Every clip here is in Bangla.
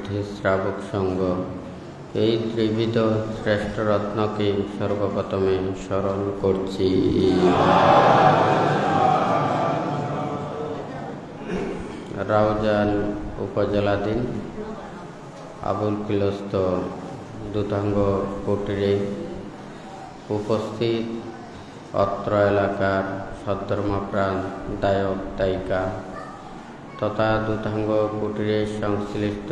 বুদ্ধি শ্রাবক সঙ্গ এই ত্রিবিধ শ্রেষ্ঠ রত্নকে সর্বপ্রথমে স্মরণ করছি। রাউজান উপজেলাধীন আবুল কিলস্ত দুতাঙ্গ কুটিরে উপস্থিত অত্র এলাকার সদ্ধর্মপ্রাণ দায়ক দায়িকা তথা দুতাঙ্গ কুটিরে সংশ্লিষ্ট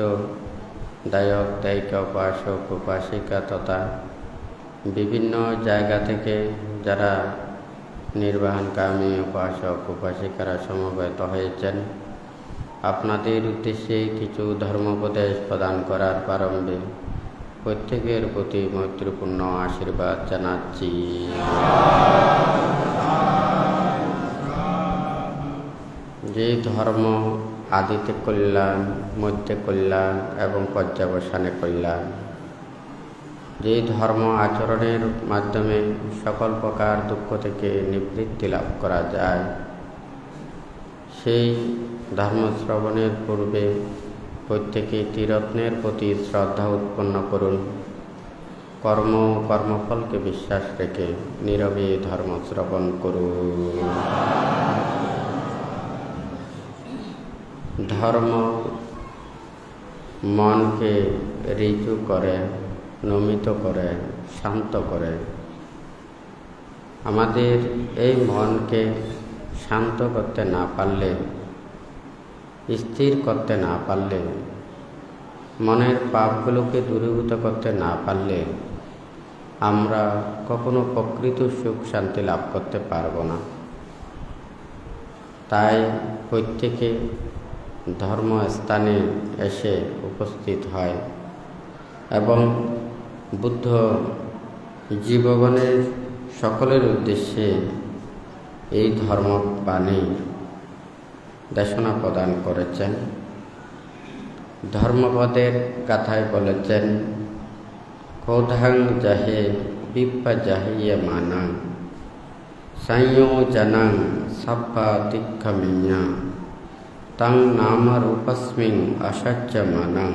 দায়ক দায়িকা উপাসক উপাসিকা তথা বিভিন্ন জায়গা থেকে যারা নির্বাহনকামী উপাসক উপাসিকারা সমবেত হয়েছেন, আপনাদের উদ্দেশ্যে কিছু ধর্মোপদেশ প্রদান করার প্রারম্ভে প্রত্যেকের প্রতি মৈত্রীপূর্ণ আশীর্বাদ জানাচ্ছি। যে ধর্ম আদিতে কল্যাণ, মধ্যে কল্যাণ এবং পর্যাবসানে কল্যাণ, যে ধর্ম আচরণের মাধ্যমে সকল প্রকার দুঃখ থেকে নিবৃত্তি লাভ করা যায়, সেই ধর্ম শ্রবণের পূর্বে প্রত্যেকে ত্রিরত্নের প্রতি শ্রদ্ধা উৎপন্ন করুন। কর্মফলকে বিশ্বাস রেখে নীরবে ধর্ম শ্রবণ করুন। ধর্ম মনকে ঋজু করে, নমিত করে, শান্ত করে। আমাদের এই মনকে শান্ত করতে না পারলে, স্থির করতে না পারলে, মনের পাপগুলোকে দূরীভূত করতে না পারলে আমরা কখনো প্রকৃত সুখ শান্তি লাভ করতে পারব না। তাই প্রত্যেকে ধর্মস্থানে এসে উপস্থিত হয় এবং বুদ্ধ জীবগণের সকলের উদ্দেশ্যে এই ধর্মবাণী দেশনা প্রদান করেছেন। ধর্মপদের কথায় বলেছেন, ক্রোধাং জাহে বিপ্পা জাহিয়ে মানাং সংয়োজনাং সাপ্পাতিক্ষমিন্যা তং নাম রূপস্মিং অসচ্চ মানাং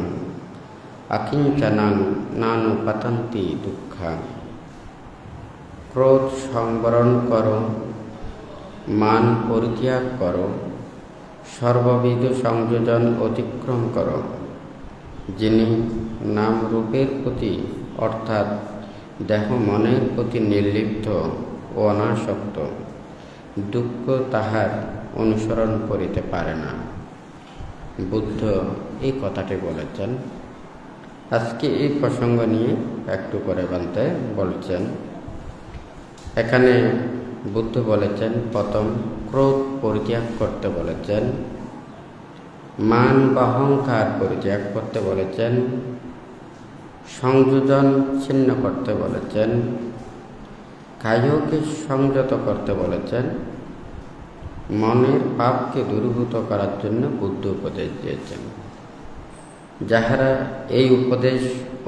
অকিঞ্চনাং নানু পতন্তি দুঃখা। ক্রোধ সংবরণ করো, মান পরিত্যাগ করো, সর্ববিধ সংযোজন অতিক্রম করো। যিনি নাম রূপের প্রতি অর্থাৎ দেহ মনের প্রতি নির্লিপ্ত ও অনাসক্ত, দুঃখ তাহার অনুসরণ করিতে পারে না। বুদ্ধ এই কথাটি বলেছেন। আজকে এই প্রসঙ্গ নিয়ে একটু করে বলতে বলছেন। এখানে বুদ্ধ বলেছেন, প্রথম ক্রোধ পরিত্যাগ করতে বলেছেন, মান বা অহংকার পরিত্যাগ করতে বলেছেন, সংযোজন ছিন্ন করতে বলেছেন, কায়কে সংযত করতে বলেছেন, মনের পাপকে দূরীভূত করার জন্য বুদ্ধ উপদেশ দিয়েছেন। যাহারা এই উপদেশ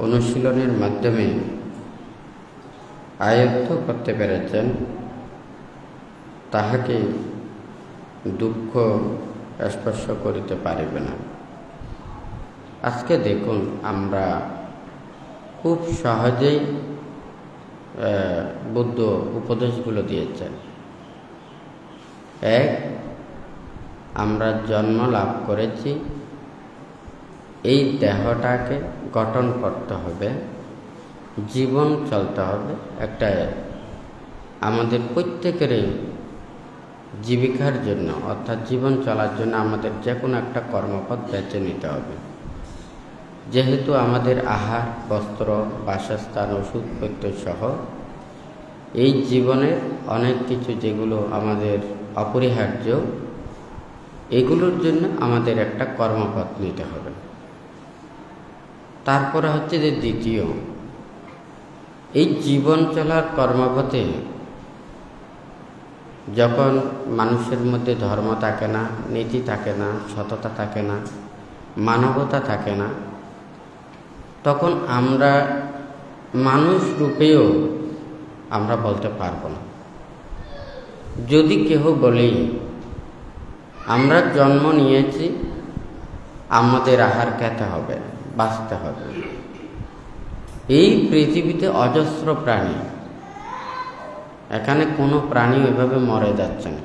অনুশীলনের মাধ্যমে আয়ত্ত করতে পেরেছেন, তাহাকে দুঃখ স্পর্শ করিতে পারিবে না। আজকে দেখুন, আমরা খুব সহজেই বুদ্ধ উপদেশগুলো দিয়েছেন। এক, আমরা জন্ম লাভ করেছি, এই দেহটাকে গঠন করতে হবে, জীবন চলতে হবে। একটা আমাদের প্রত্যেকেরই জীবিকার জন্য অর্থাৎ জীবন চলার জন্য আমাদের যে কোনো একটা কর্মপথ বেছে নিতে হবে। যেহেতু আমাদের আহার, বস্ত্র, বাসস্থান, ওষুধপত্র সহ এই জীবনের অনেক কিছু যেগুলো আমাদের অপরিহার্য, এগুলোর জন্য আমাদের একটা কর্মপথ নিতে হবে। তারপরে হচ্ছে যে দ্বিতীয়, এই জীবন চলার কর্মপথে যখন মানুষের মধ্যে ধর্ম থাকে না, নীতি থাকে না, সততা থাকে না, মানবতা থাকে না, তখন আমরা মানুষ রূপেও আমরা বলতে পারবো না। যদি কেহ বলি আমরা জন্ম নিয়েছি, আমাদের আহার খেতে হবে, বাঁচতে হবে। এই পৃথিবীতে অজস্র প্রাণী, এখানে কোনো প্রাণী ওইভাবে মরে যাচ্ছে না,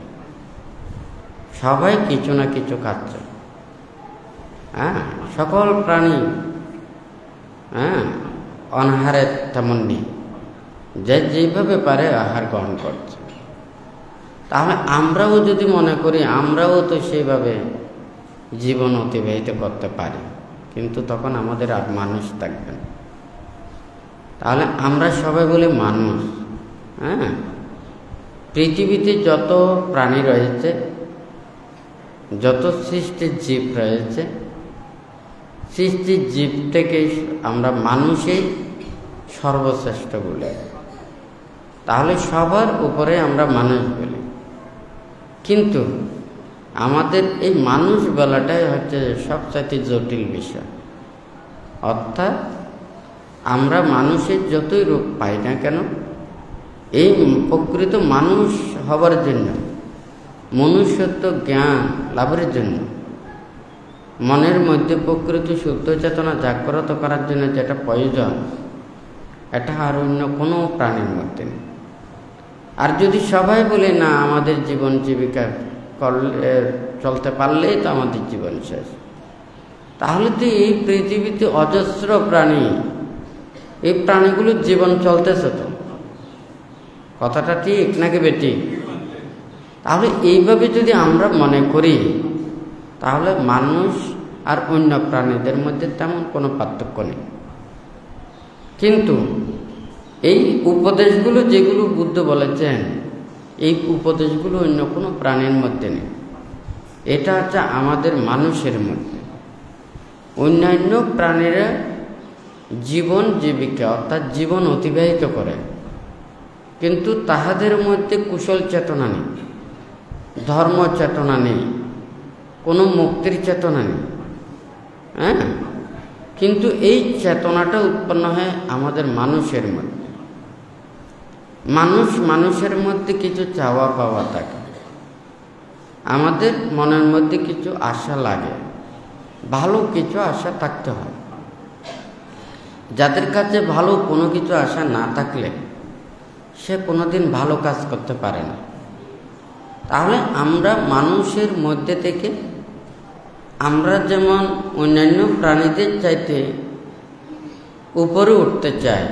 সবাই কিছু না কিছু খাচ্ছে। সকল প্রাণী অনাহারে তেমন নেই, যে যেভাবে পারে আহার গ্রহণ করছে। তাহলে আমরাও যদি মনে করি আমরাও তো সেইভাবে জীবন অতিবাহিত করতে পারি, কিন্তু তখন আমাদের আর মানুষ থাকবে না। তাহলে আমরা সবাই বলি মানুষ। পৃথিবীতে যত প্রাণী রয়েছে, যত সৃষ্টির জীব রয়েছে, সৃষ্টির জীব থেকে আমরা মানুষই সর্বশ্রেষ্ঠ বলে। তাহলে সবার উপরে আমরা মানুষ বলি, কিন্তু আমাদের এই মানুষ বলাটাই হচ্ছে সবচাইতে জটিল বিষয়। অর্থাৎ আমরা মানুষের যতই রূপ পাই না কেন, এই প্রকৃত মানুষ হবার জন্য, মনুষ্যত্ব জ্ঞান লাভের জন্য, মনের মধ্যে প্রকৃত শুদ্ধ চেতনা জাগ্রত করার জন্য যেটা প্রয়োজন, এটা আর অন্য কোনো প্রাণীর মধ্যে নেই। আর যদি সবাই বলে না আমাদের জীবন জীবিকা করলে চলতে পারলেই তো আমাদের জীবন শেষ, তাহলে তো এই পৃথিবীতে অজস্র প্রাণী, এই প্রাণীগুলোর জীবন চলতেছে তো। কথাটা ঠিক নাকি বেটি? তাহলে এইভাবে যদি আমরা মনে করি, তাহলে মানুষ আর অন্য প্রাণীদের মধ্যে তেমন কোনো পার্থক্য নেই। কিন্তু এই উপদেশগুলো যেগুলো বুদ্ধ বলেছেন, এই উপদেশগুলো অন্য কোনো প্রাণীর মধ্যে নেই। এটা হচ্ছে আমাদের মানুষের মধ্যে। অন্যান্য প্রাণীরা জীবন জীবিকা অর্থাৎ জীবন অতিবাহিত করে, কিন্তু তাহাদের মধ্যে কুশল চেতনা নেই, ধর্ম চেতনা নেই, কোনো মুক্তির চেতনা নেই। কিন্তু এই চেতনাটা উৎপন্ন হয় আমাদের মানুষের মধ্যে। মানুষের মধ্যে কিছু চাওয়া পাওয়া থাকে, আমাদের মনের মধ্যে কিছু আশা লাগে, ভালো কিছু আশা থাকতে হয়। যাদের কাছে ভালো কোনো কিছু আশা না থাকলে সে কোনোদিন ভালো কাজ করতে পারে না। তাহলে আমরা মানুষের মধ্যে থেকে আমরা যেমন অন্যান্য প্রাণীদের চাইতে উপরে উঠতে চাই,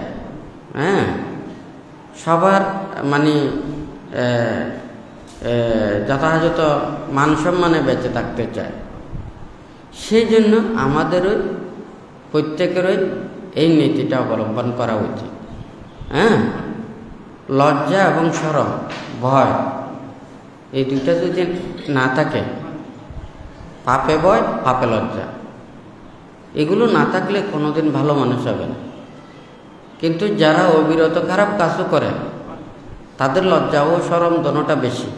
সবার মানে যথাযথ মান সম্মানে বেঁচে থাকতে চায়, সেই জন্য আমাদেরও প্রত্যেকেরই এই নীতিটা অবলম্বন করা উচিত। লজ্জা এবং শরম, ভয়, এই দুইটা যদি না থাকে, পাপে ভয় পাপে লজ্জা, এগুলো না থাকলে কোনোদিন ভালো মানুষ হবে না। কিন্তু যারা অবিরত খারাপ কাজও করে, তাদের লজ্জা ও শরম দোনোটা বেশি।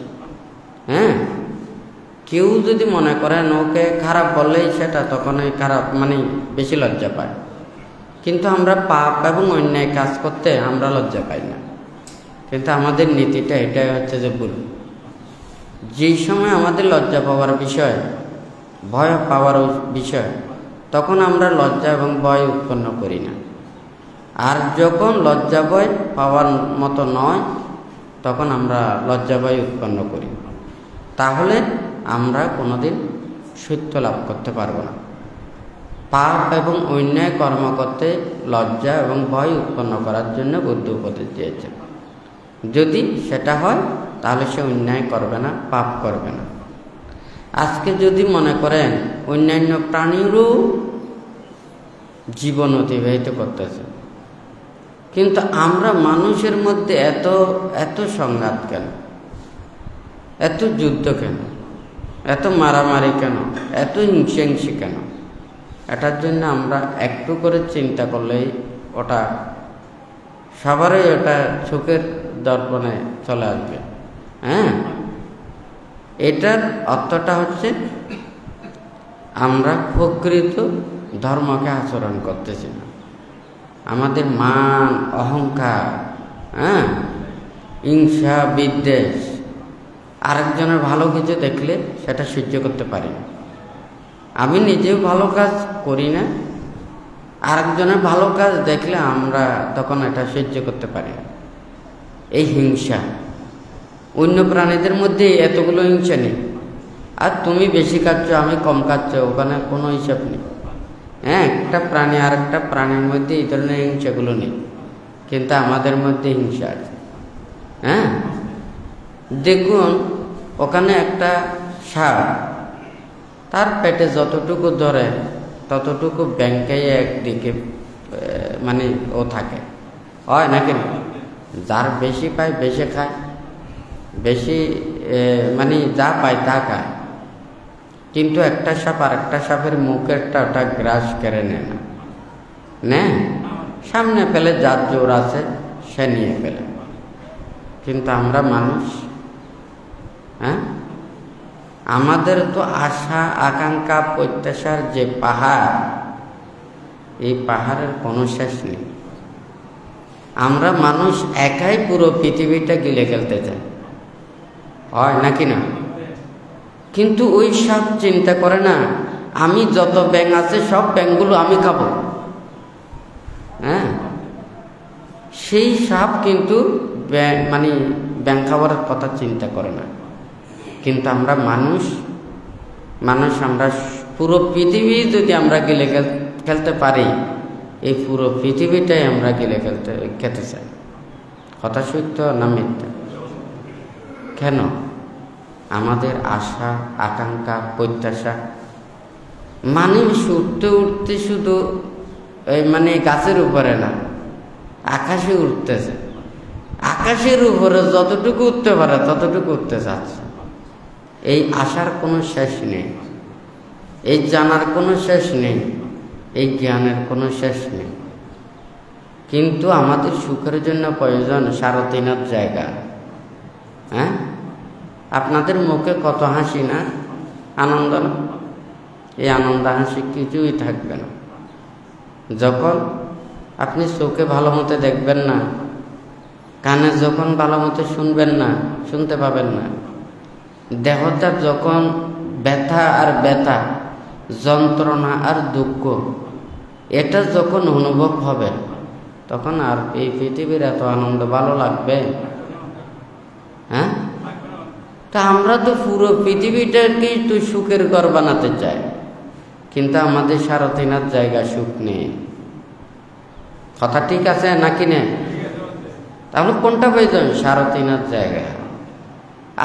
কেউ যদি মনে করেন ওকে খারাপ বললেই সেটা তখন খারাপ মানে বেশি লজ্জা পায়, কিন্তু আমরা পাপ এবং অন্যায় কাজ করতে আমরা লজ্জা পাই না। কিন্তু আমাদের নীতিটা এটাই হচ্ছে যে ভুল। যেই সময় আমাদের লজ্জা পাওয়ার বিষয়, ভয় পাওয়ার বিষয়, তখন আমরা লজ্জা এবং ভয় উৎপন্ন করি না। আর যখন লজ্জা ভয় পাওয়ার মতো নয়, তখন আমরা লজ্জা ভয় উৎপন্ন করি। তাহলে আমরা কোনোদিন সত্য লাভ করতে পারবো না। পাপ এবং অন্যায় কর্ম করতে লজ্জা এবং ভয় উৎপন্ন করার জন্য বুদ্ধ উপদেশ দিয়েছেন। যদি সেটা হয় তাহলে সে অন্যায় করবে না, পাপ করবে না। আজকে যদি মনে করেন অন্যান্য প্রাণীরও জীবন অতিবাহিত করতেছে, কিন্তু আমরা মানুষের মধ্যে এত সংঘাত কেন, এত যুদ্ধ কেন, এত মারামারি কেন, এত হিংসাহিংসি কেন? এটার জন্য আমরা একটু করে চিন্তা করলেই ওটা সবারই ওটা চোখের দর্পণে চলে আসবে। এটার অর্থটা হচ্ছে আমরা প্রকৃত ধর্মকে আচরণ করতেছি না। আমাদের মান, অহংকার, হিংসা, বিদ্বেষ, আরেকজনের ভালো কিছু দেখলে সেটা সহ্য করতে পারি না। আমি নিজেও ভালো কাজ করি না, আরেকজনের ভালো কাজ দেখলে আমরা তখন এটা সহ্য করতে পারি না। এই হিংসা, অন্য প্রাণীদের মধ্যে এতগুলো হিংসা নেই। আর তুমি বেশি খাচ্ছ, আমি কম খাচ্ছ, ওখানে কোনো হিসাব নেই। হ্যাঁ, একটা প্রাণী আর একটা প্রাণীর মধ্যে এই ধরনের হিংসাগুলো নেই, কিন্তু আমাদের মধ্যে হিংসা আছে। হ্যাঁ, দেখুন ওখানে একটা সাপ, তার পেটে যতটুকু ধরে ততটুকু ব্যাংকে একদিকে মানে ও থাকে, হয় নাকি না? যার বেশি পায় বেশি খায়, বেশি মানে যা পায় তা খায়, কিন্তু একটা সাপ আর একটা সাপের মুখেরটা ওটা গ্রাস কেড়ে নেয় না, সামনে পেলে যার জোর আছে সে নিয়ে পেলে। কিন্তু আমরা মানুষ, হ্যাঁ, আমাদের তো আশা আকাঙ্ক্ষা প্রত্যাশার যে পাহাড়, এই পাহাড়ের কোনো শেষ নেই। আমরা মানুষ একাই পুরো পৃথিবীটা গিলে ফেলতে চাই, হয় নাকি না? কিন্তু ওই সাপ চিন্তা করে না, আমি যত ব্যাঙ আছে সব ব্যাঙগুলো আমি খাবো। হ্যাঁ, সেই সাপ কিন্তু মানে ব্যাঙ খাবার কথা চিন্তা করে না। কিন্তু আমরা মানুষ আমরা পুরো পৃথিবী যদি আমরা গিলে খেলতে পারি, এই পুরো পৃথিবীটাই আমরা গিলে খেতে চাই। কথা সত্য না মিথ্যা? কেন? আমাদের আশা আকাঙ্ক্ষা প্রত্যাশা, মানুষ উঠতে উঠতে শুধু মানে গাছের উপরে না, আকাশে উঠতেছে। আকাশের উপরে যতটুকু উঠতে পারে ততটুকু উঠতে চাচ্ছে। এই আশার কোনো শেষ নেই, এই জানার কোনো শেষ নেই, এই জ্ঞানের কোনো শেষ নেই। কিন্তু আমাদের সুখের জন্য প্রয়োজন 3.5 জায়গা। হ্যাঁ, আপনাদের মুখে কত হাসি না, আনন্দ না? এই আনন্দ হাসি কিছুই থাকবে না যখন আপনি চোখে ভালো মতো দেখবেন না, কানে যখন ভালো মতো শুনবেন না, শুনতে পাবেন না, দেহটা যখন ব্যথা আর ব্যথা, যন্ত্রণা আর দুঃখ এটা যখন অনুভব হবে, তখন আর এই পৃথিবীর এত আনন্দ ভালো লাগবে? হ্যাঁ, তা আমরা তো পুরো পৃথিবীটাকেই তো সুখের ঘর বানাতে চাই, কিন্তু আমাদের 3.5 জায়গা সুখ নেই। কথা ঠিক আছে নাকি না? তাহলে কোনটা প্রয়োজন? 3.5 জায়গা।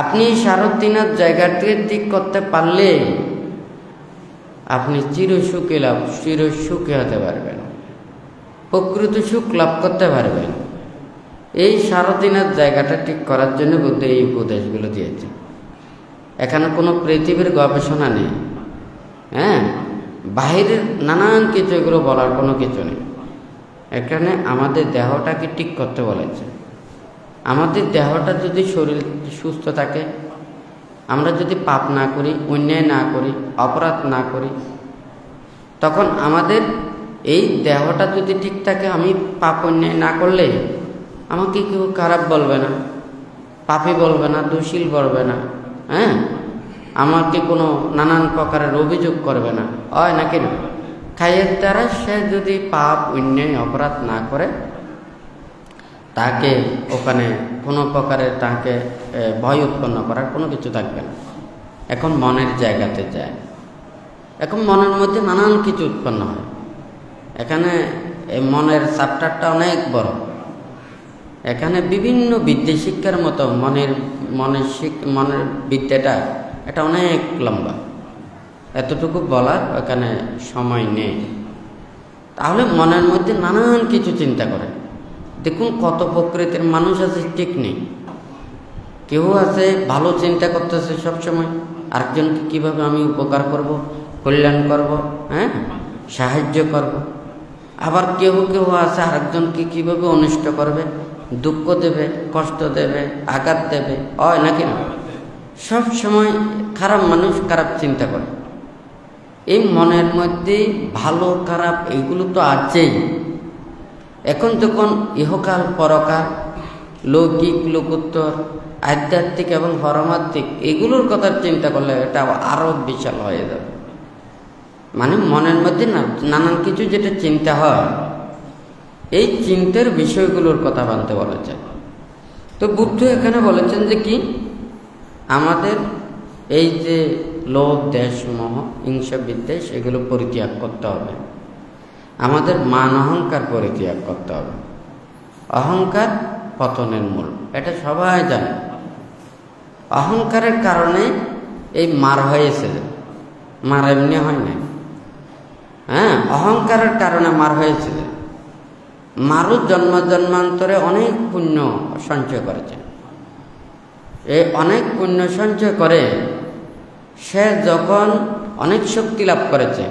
আপনি 3.5 জায়গাটি ঠিক করতে পারলে আপনি চিরসুখী হতে পারবেন, প্রকৃত সুখ লাভ করতে পারবেন। এই 3.5 জায়গাটা ঠিক করার জন্য বুদ্ধ এই উপদেশগুলো দিয়েছে। এখানে কোনো পৃথিবীর গবেষণা নেই, হ্যাঁ, বাহিরের নানান কিছু এগুলো বলার কোনো কিছু নেই। এখানে আমাদের দেহটাকে ঠিক করতে বলেছে। আমাদের দেহটা যদি শরীর সুস্থ থাকে, আমরা যদি পাপ না করি, অন্যায় না করি, অপরাধ না করি, তখন আমাদের এই দেহটা যদি ঠিক থাকে, আমি পাপ অন্যায় না করলে আমাকে কেউ খারাপ বলবে না, পাপী বলবে না, দোষী বলবে না। হ্যাঁ, আমাকে কোনো নানান প্রকারের অভিযোগ করবে না, হয় নাকি না? খাইয়ের দ্বারা সে যদি পাপ অন্যায় অপরাধ না করে, তাকে ওখানে কোনো প্রকারের তাকে ভয় উৎপন্ন করার কোনো কিছু থাকবে না। এখন মনের জায়গাতে যায়, এখন মনের মধ্যে নানান কিছু উৎপন্ন হয়। এখানে মনের চ্যাপ্টারটা অনেক বড়। এখানে বিভিন্ন বিদ্যা শিক্ষার মতো মনের বিদ্যাটা এটা অনেক লম্বা, এতটুকু বলার এখানে সময় নেই। তাহলে মনের মধ্যে নানান কিছু চিন্তা করে। দেখুন কত প্রকৃতির মানুষ আছে ঠিক নেই। কেউ আছে ভালো চিন্তা করতেছে সবসময়, আরেকজনকে কীভাবে আমি উপকার করব, কল্যাণ করব, হ্যাঁ, সাহায্য করব। আবার কেউ আছে আরেকজনকে কীভাবে অনিষ্ট করবে, দুঃখ দেবে, কষ্ট দেবে, আঘাত দেবে, হয় নাকি না? সব সময় খারাপ মানুষ খারাপ চিন্তা করে। এই মনের মধ্যে ভালো খারাপ এইগুলো তো আছেই। এখন যখন ইহকাল পরকাল, লৌকিক লোকোত্তর, আধ্যাত্মিক এবং পরমাত্মিক এগুলোর কথা চিন্তা করলে এটা আরও বিশাল হয়ে যাবে। মানে মনের মধ্যে নানান কিছু যেটা চিন্তা হয়, এই চিন্তার বিষয়গুলোর কথা বলতে বলেছেন। তো বুদ্ধ এখানে বলেছেন যে কি, আমাদের এই যে লোভ, দেশ, মোহ, হিংসা, বিদ্বেষ এগুলো পরিত্যাগ করতে হবে। আমাদের মান অহংকার পরিত্যাগ করতে হবে। অহংকার পতনের মূল, এটা সবাই জানে। অহংকারের কারণে এই মার হয়েছে, মার এমনি হয় না। হ্যাঁ, অহংকারের কারণে মার হয়েছে। মারু জন্ম জন্মান্তরে অনেক পুণ্য সঞ্চয় করেছে। এই অনেক পুণ্য সঞ্চয় করে সে যখন অনেক শক্তি লাভ করেছে,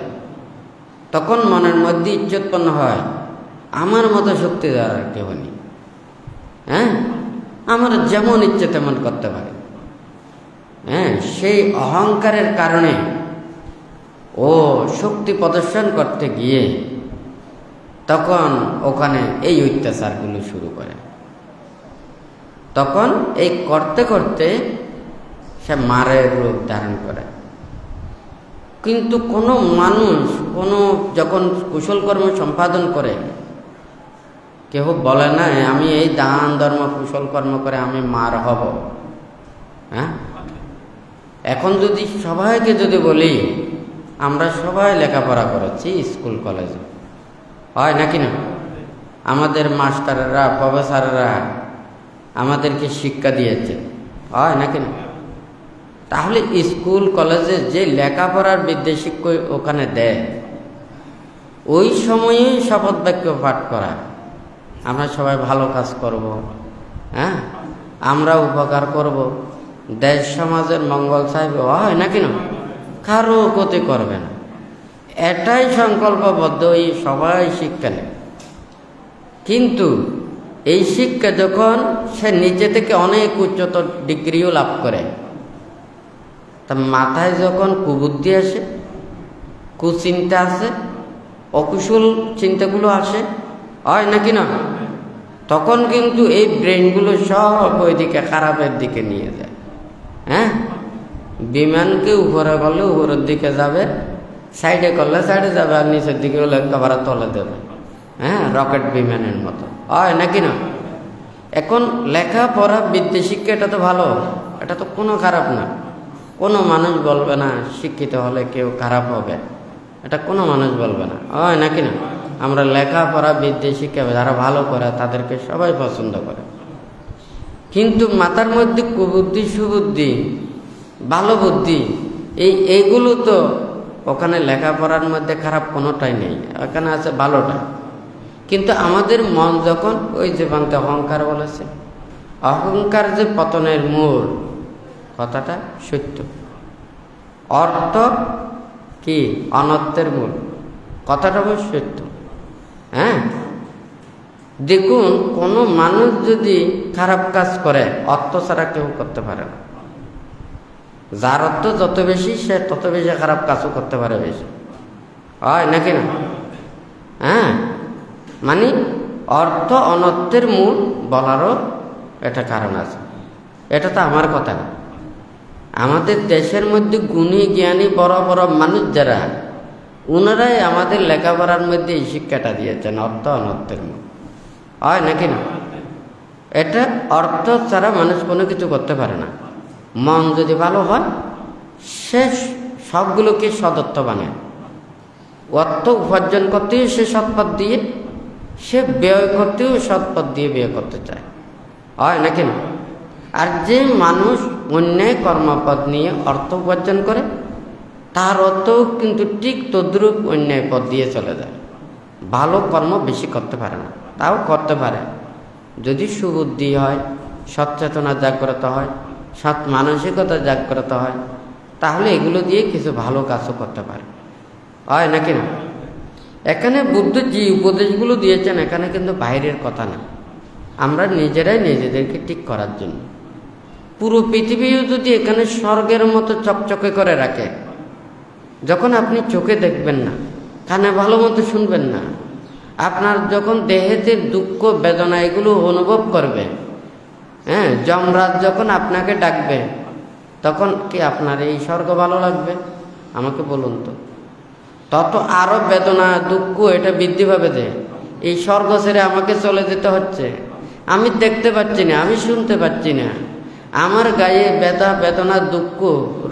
তখন মনের মধ্যে ইচ্ছা উৎপন্ন হয়, আমার মতো শক্তি দ্বারা কেউ নেই। হ্যাঁ, আমার যেমন ইচ্ছে তেমন করতে পারে। হ্যাঁ, সেই অহংকারের কারণে ও শক্তি প্রদর্শন করতে গিয়ে তখন ওখানে এই অত্যাচারগুলো শুরু করে। তখন এই করতে করতে সে মারের রূপ ধারণ করে। কিন্তু কোনো মানুষ যখন কুশল কর্ম সম্পাদন করে, কেউ বলে না আমি এই দান ধর্ম কুশল কর্ম করে আমি মার হব। হ্যাঁ, এখন যদি সবাইকে যদি বলি আমরা সবাই লেখাপড়া করেছি স্কুল কলেজে, হয় নাকি না? আমাদের মাস্টাররা, প্রফেসররা আমাদেরকে শিক্ষা দিয়েছে, হয় নাকি না? তাহলে স্কুল কলেজে যে লেখাপড়ার বিদ্যা শিক্ষা ওখানে দেয়, ওই সময়েই শপথ বাক্য পাঠ করা, আমরা সবাই ভালো কাজ করব, হ্যাঁ, আমরা উপকার করব, দেশ সমাজের মঙ্গল চাইব, হয় নাকি না? কারো ক্ষতি করবে না, এটাই সংকল্পবদ্ধ এই সবাই শিক্ষা নেয়। কিন্তু এই শিক্ষা যখন সে নিজে থেকে অনেক উচ্চতর ডিগ্রিও লাভ করে, তা মাথায় যখন কুবুদ্ধি আসে, কুচিন্তা আসে, অকুশল চিন্তাগুলো আসে, হয় নাকি না? তখন কিন্তু এই ব্রেনগুলো সব ওইদিকে খারাপের দিকে নিয়ে যায়। হ্যাঁ, বিমানকে উপরে করলে উপরের দিকে যাবে, সাইডে করলে সাইডে যাবে, আর নিচের দিকে হলে একেবারে তলে দেবে। হ্যাঁ, রকেট বিমানের মতো, হয় নাকি না? এখন লেখাপড়া বিদ্যা শিক্ষা এটা তো ভালো, এটা তো কোনো খারাপ না। কোনো মানুষ বলবে না শিক্ষিত হলে কেউ খারাপ হবে, এটা কোনো মানুষ বলবে না, হয় নাকি না? আমরা লেখাপড়া বিদ্যা শিক্ষা যারা ভালো করে তাদেরকে সবাই পছন্দ করে। কিন্তু মাথার মধ্যে কুবুদ্ধি, সুবুদ্ধি, ভালো বুদ্ধি, এইগুলো তো ওখানে লেখাপড়ার মধ্যে খারাপ কোনোটাই নেই, ওখানে আছে ভালোটা। কিন্তু আমাদের মন যখন ওই যে বান্তে অহংকার বলেছে, অহংকার যে পতনের মূল, কথাটা সত্য। অর্থ কি অনর্থের মূল, কথাটা অবশ্য সত্য। হ্যাঁ, দেখুন কোনো মানুষ যদি খারাপ কাজ করে, অর্থ ছাড়া কেউ করতে পারে না। যার অর্থ যত বেশি সে তত বেশি খারাপ কাজও করতে পারে বেশি, হয় নাকি না? হ্যাঁ, মানে অর্থ অনর্থের মূল বলারও এটা কারণ আছে। এটা তো আমার কথা না, আমাদের দেশের মধ্যে গুণী জ্ঞানী বড় বড় মানুষ যারা, ওনারাই আমাদের লেখাপড়ার মধ্যে এই শিক্ষাটা দিয়েছেন, অর্থ অনর্থের মূল, হয় নাকি না? এটা অর্থ ছাড়া মানুষ কোনো কিছু করতে পারে না। মন যদি ভালো হয়, সে সবগুলোকে সদর্থ বানায়। অর্থ উপার্জন করতেও সে সৎপথ দিয়ে, সে ব্যয় করতেও সৎপথ দিয়ে ব্যয় করতে চায়, হয় নাকি না? আর যে মানুষ অন্যায় কর্মপথ নিয়ে অর্থ উপার্জন করে, তার অর্থও কিন্তু ঠিক তদ্রূপ অন্যায় পথ দিয়ে চলে যায়। ভালো কর্ম বেশি করতে পারে না, তাও করতে পারে যদি সুবুদ্ধি হয়, সচেতনা জাগ্রত হয়, সৎ মানসিকতা জাগ্রত হয়, তাহলে এগুলো দিয়ে কিছু ভালো কাজও করতে পারে, হয় নাকি না? এখানে বুদ্ধ যে উপদেশগুলো দিয়েছেন, এখানে কিন্তু বাইরের কথা না, আমরা নিজেরাই নিজেদেরকে ঠিক করার জন্য। পুরো পৃথিবীও যদি এখানে স্বর্গের মতো চকচকে করে রাখে, যখন আপনি চোখে দেখবেন না, কানে ভালো মতো শুনবেন না, আপনার যখন দেহেতে দুঃখ বেদনা এগুলো অনুভব করবে, হ্যাঁ, যমরাজ যখন আপনাকে ডাকবে, তখন কি আপনার এই স্বর্গ ভালো লাগবে? আমাকে বলুন তো। তত আরো বেদনা দুঃখ এটা বৃদ্ধি পাবে যে এই স্বর্গ ছেড়ে আমাকে চলে যেতে হচ্ছে, আমি দেখতে পাচ্ছি না, আমি শুনতে পাচ্ছি না, আমার গায়ে ব্যথা বেদনা দুঃখ,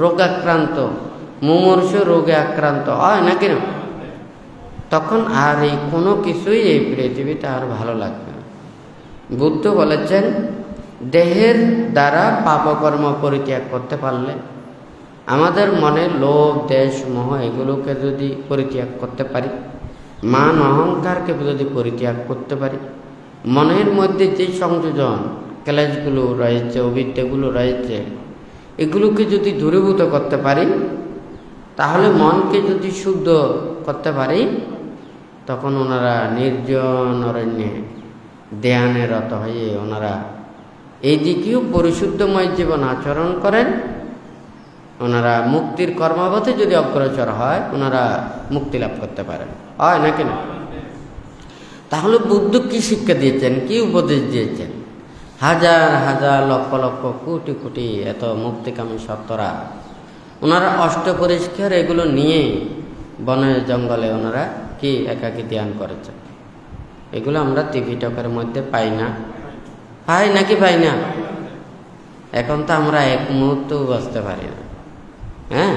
রোগাক্রান্ত, মুমূর্ষু রোগে আক্রান্ত হয় নাকি না? তখন আর এই কোনো কিছুই এই পৃথিবীতে আর ভালো লাগবে না। বুদ্ধ বলেছেন, দেহের দ্বারা পাপকর্ম পরিত্যাগ করতে পারলে, আমাদের মনে লোভ দেশ মোহ এগুলোকে যদি পরিত্যাগ করতে পারি, মান অহংকারকে যদি পরিত্যাগ করতে পারি, মনের মধ্যে যে সংযোজন ক্লেশগুলো রয়েছে, অবিদ্যাগুলো রয়েছে, এগুলোকে যদি দূরীভূত করতে পারি, তাহলে মনকে যদি শুদ্ধ করতে পারি, তখন ওনারা নির্জন অরণ্যে ধ্যানে রত হয়ে ওনারা এই দিকেও পরিশুদ্ধময় জীবন আচরণ করেন। ওনারা মুক্তির কর্মপথে যদি অগ্রসর হয়, ওনারা মুক্তি লাভ করতে পারেন, হয় নাকি না? তাহলে বুদ্ধ কি শিক্ষা দিয়েছেন, কি উপদেশ দিয়েছেন? হাজার হাজার লক্ষ লক্ষ কোটি কোটি এত মুক্তিকামী সত্তরা ওনারা অষ্টপরিষ্কার এগুলো নিয়ে বনে জঙ্গলে ওনারা কি একাকী ধ্যান করেছেন। এগুলো আমরা টিভি টকের মধ্যে পাই না, পাই নাকি পাই না? এখন তো আমরা এক মুহূর্তেও বসতে পারি না। হ্যাঁ,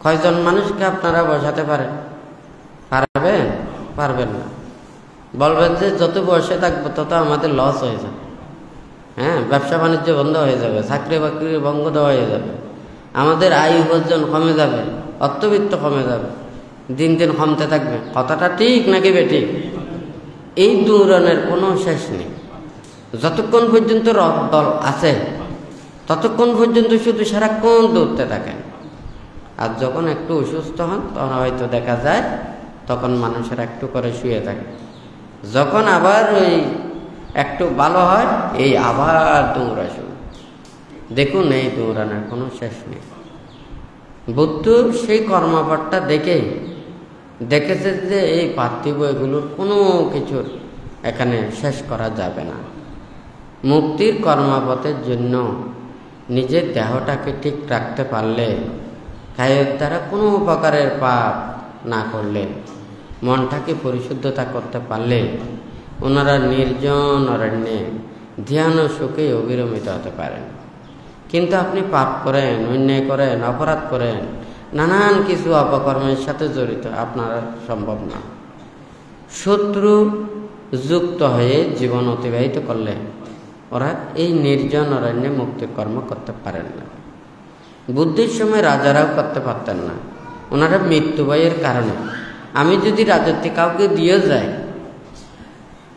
কয়জন মানুষকে আপনারা বসাতে পারেন? পারবেন? পারবেন না। বলবেন যে যত বসে থাকবো তত আমাদের লস হয়ে যাবে। হ্যাঁ, ব্যবসা বাণিজ্য বন্ধ হয়ে যাবে, চাকরি বাকরি বন্ধ হয়ে যাবে, আমাদের আয় উপার্জন কমে যাবে, অর্থবিত্ত কমে যাবে, দিন দিন কমতে থাকবে। কথাটা ঠিক নাকি বেঠিক? এই দৌড়ানোর কোনো শেষ নেই। যতক্ষণ পর্যন্ত রথ দল আছে ততক্ষণ পর্যন্ত শুধু সারাক্ষণ দৌড়তে থাকেন। আর যখন একটু অসুস্থ হন তখন হয়তো দেখা যায় তখন মানুষের একটু করে শুয়ে থাকে। যখন আবার ওই একটু ভালো হয়, এই আবার দৌড়া শুরু। দেখুন, এই দৌড়ানোর কোনো শেষ নেই। বুদ্ধ সেই কর্মপথটা দেখেছে যে এই পার্থিব এগুলোর কোনো কিছুর এখানে শেষ করা যাবে না। মুক্তির কর্মপথের জন্য নিজের দেহটাকে ঠিক রাখতে পারলে, কায়ের দ্বারা কোনো প্রকারের পাপ না করলে, মনটাকে পরিশুদ্ধতা করতে পারলে ওনারা নির্জন অরণ্যে ধ্যান ও সুখে অবিরমিত হতে পারেন। কিন্তু আপনি পাপ করেন, অন্যায় করেন, অপরাধ করেন, নানান কিছু অপকর্মের সাথে জড়িত, আপনার সম্ভব না। শত্রু যুক্ত হয়ে জীবন অতিবাহিত করলে ওরা এই নির্জন অরণ্যে মুক্তির কর্ম করতে পারেন না। বুদ্ধির সময় রাজারাও করতে পারতেন না। ওনারা মৃত্যু ভয়ের কারণে, আমি যদি রাজত্ব কাউকে দিয়ে যাই,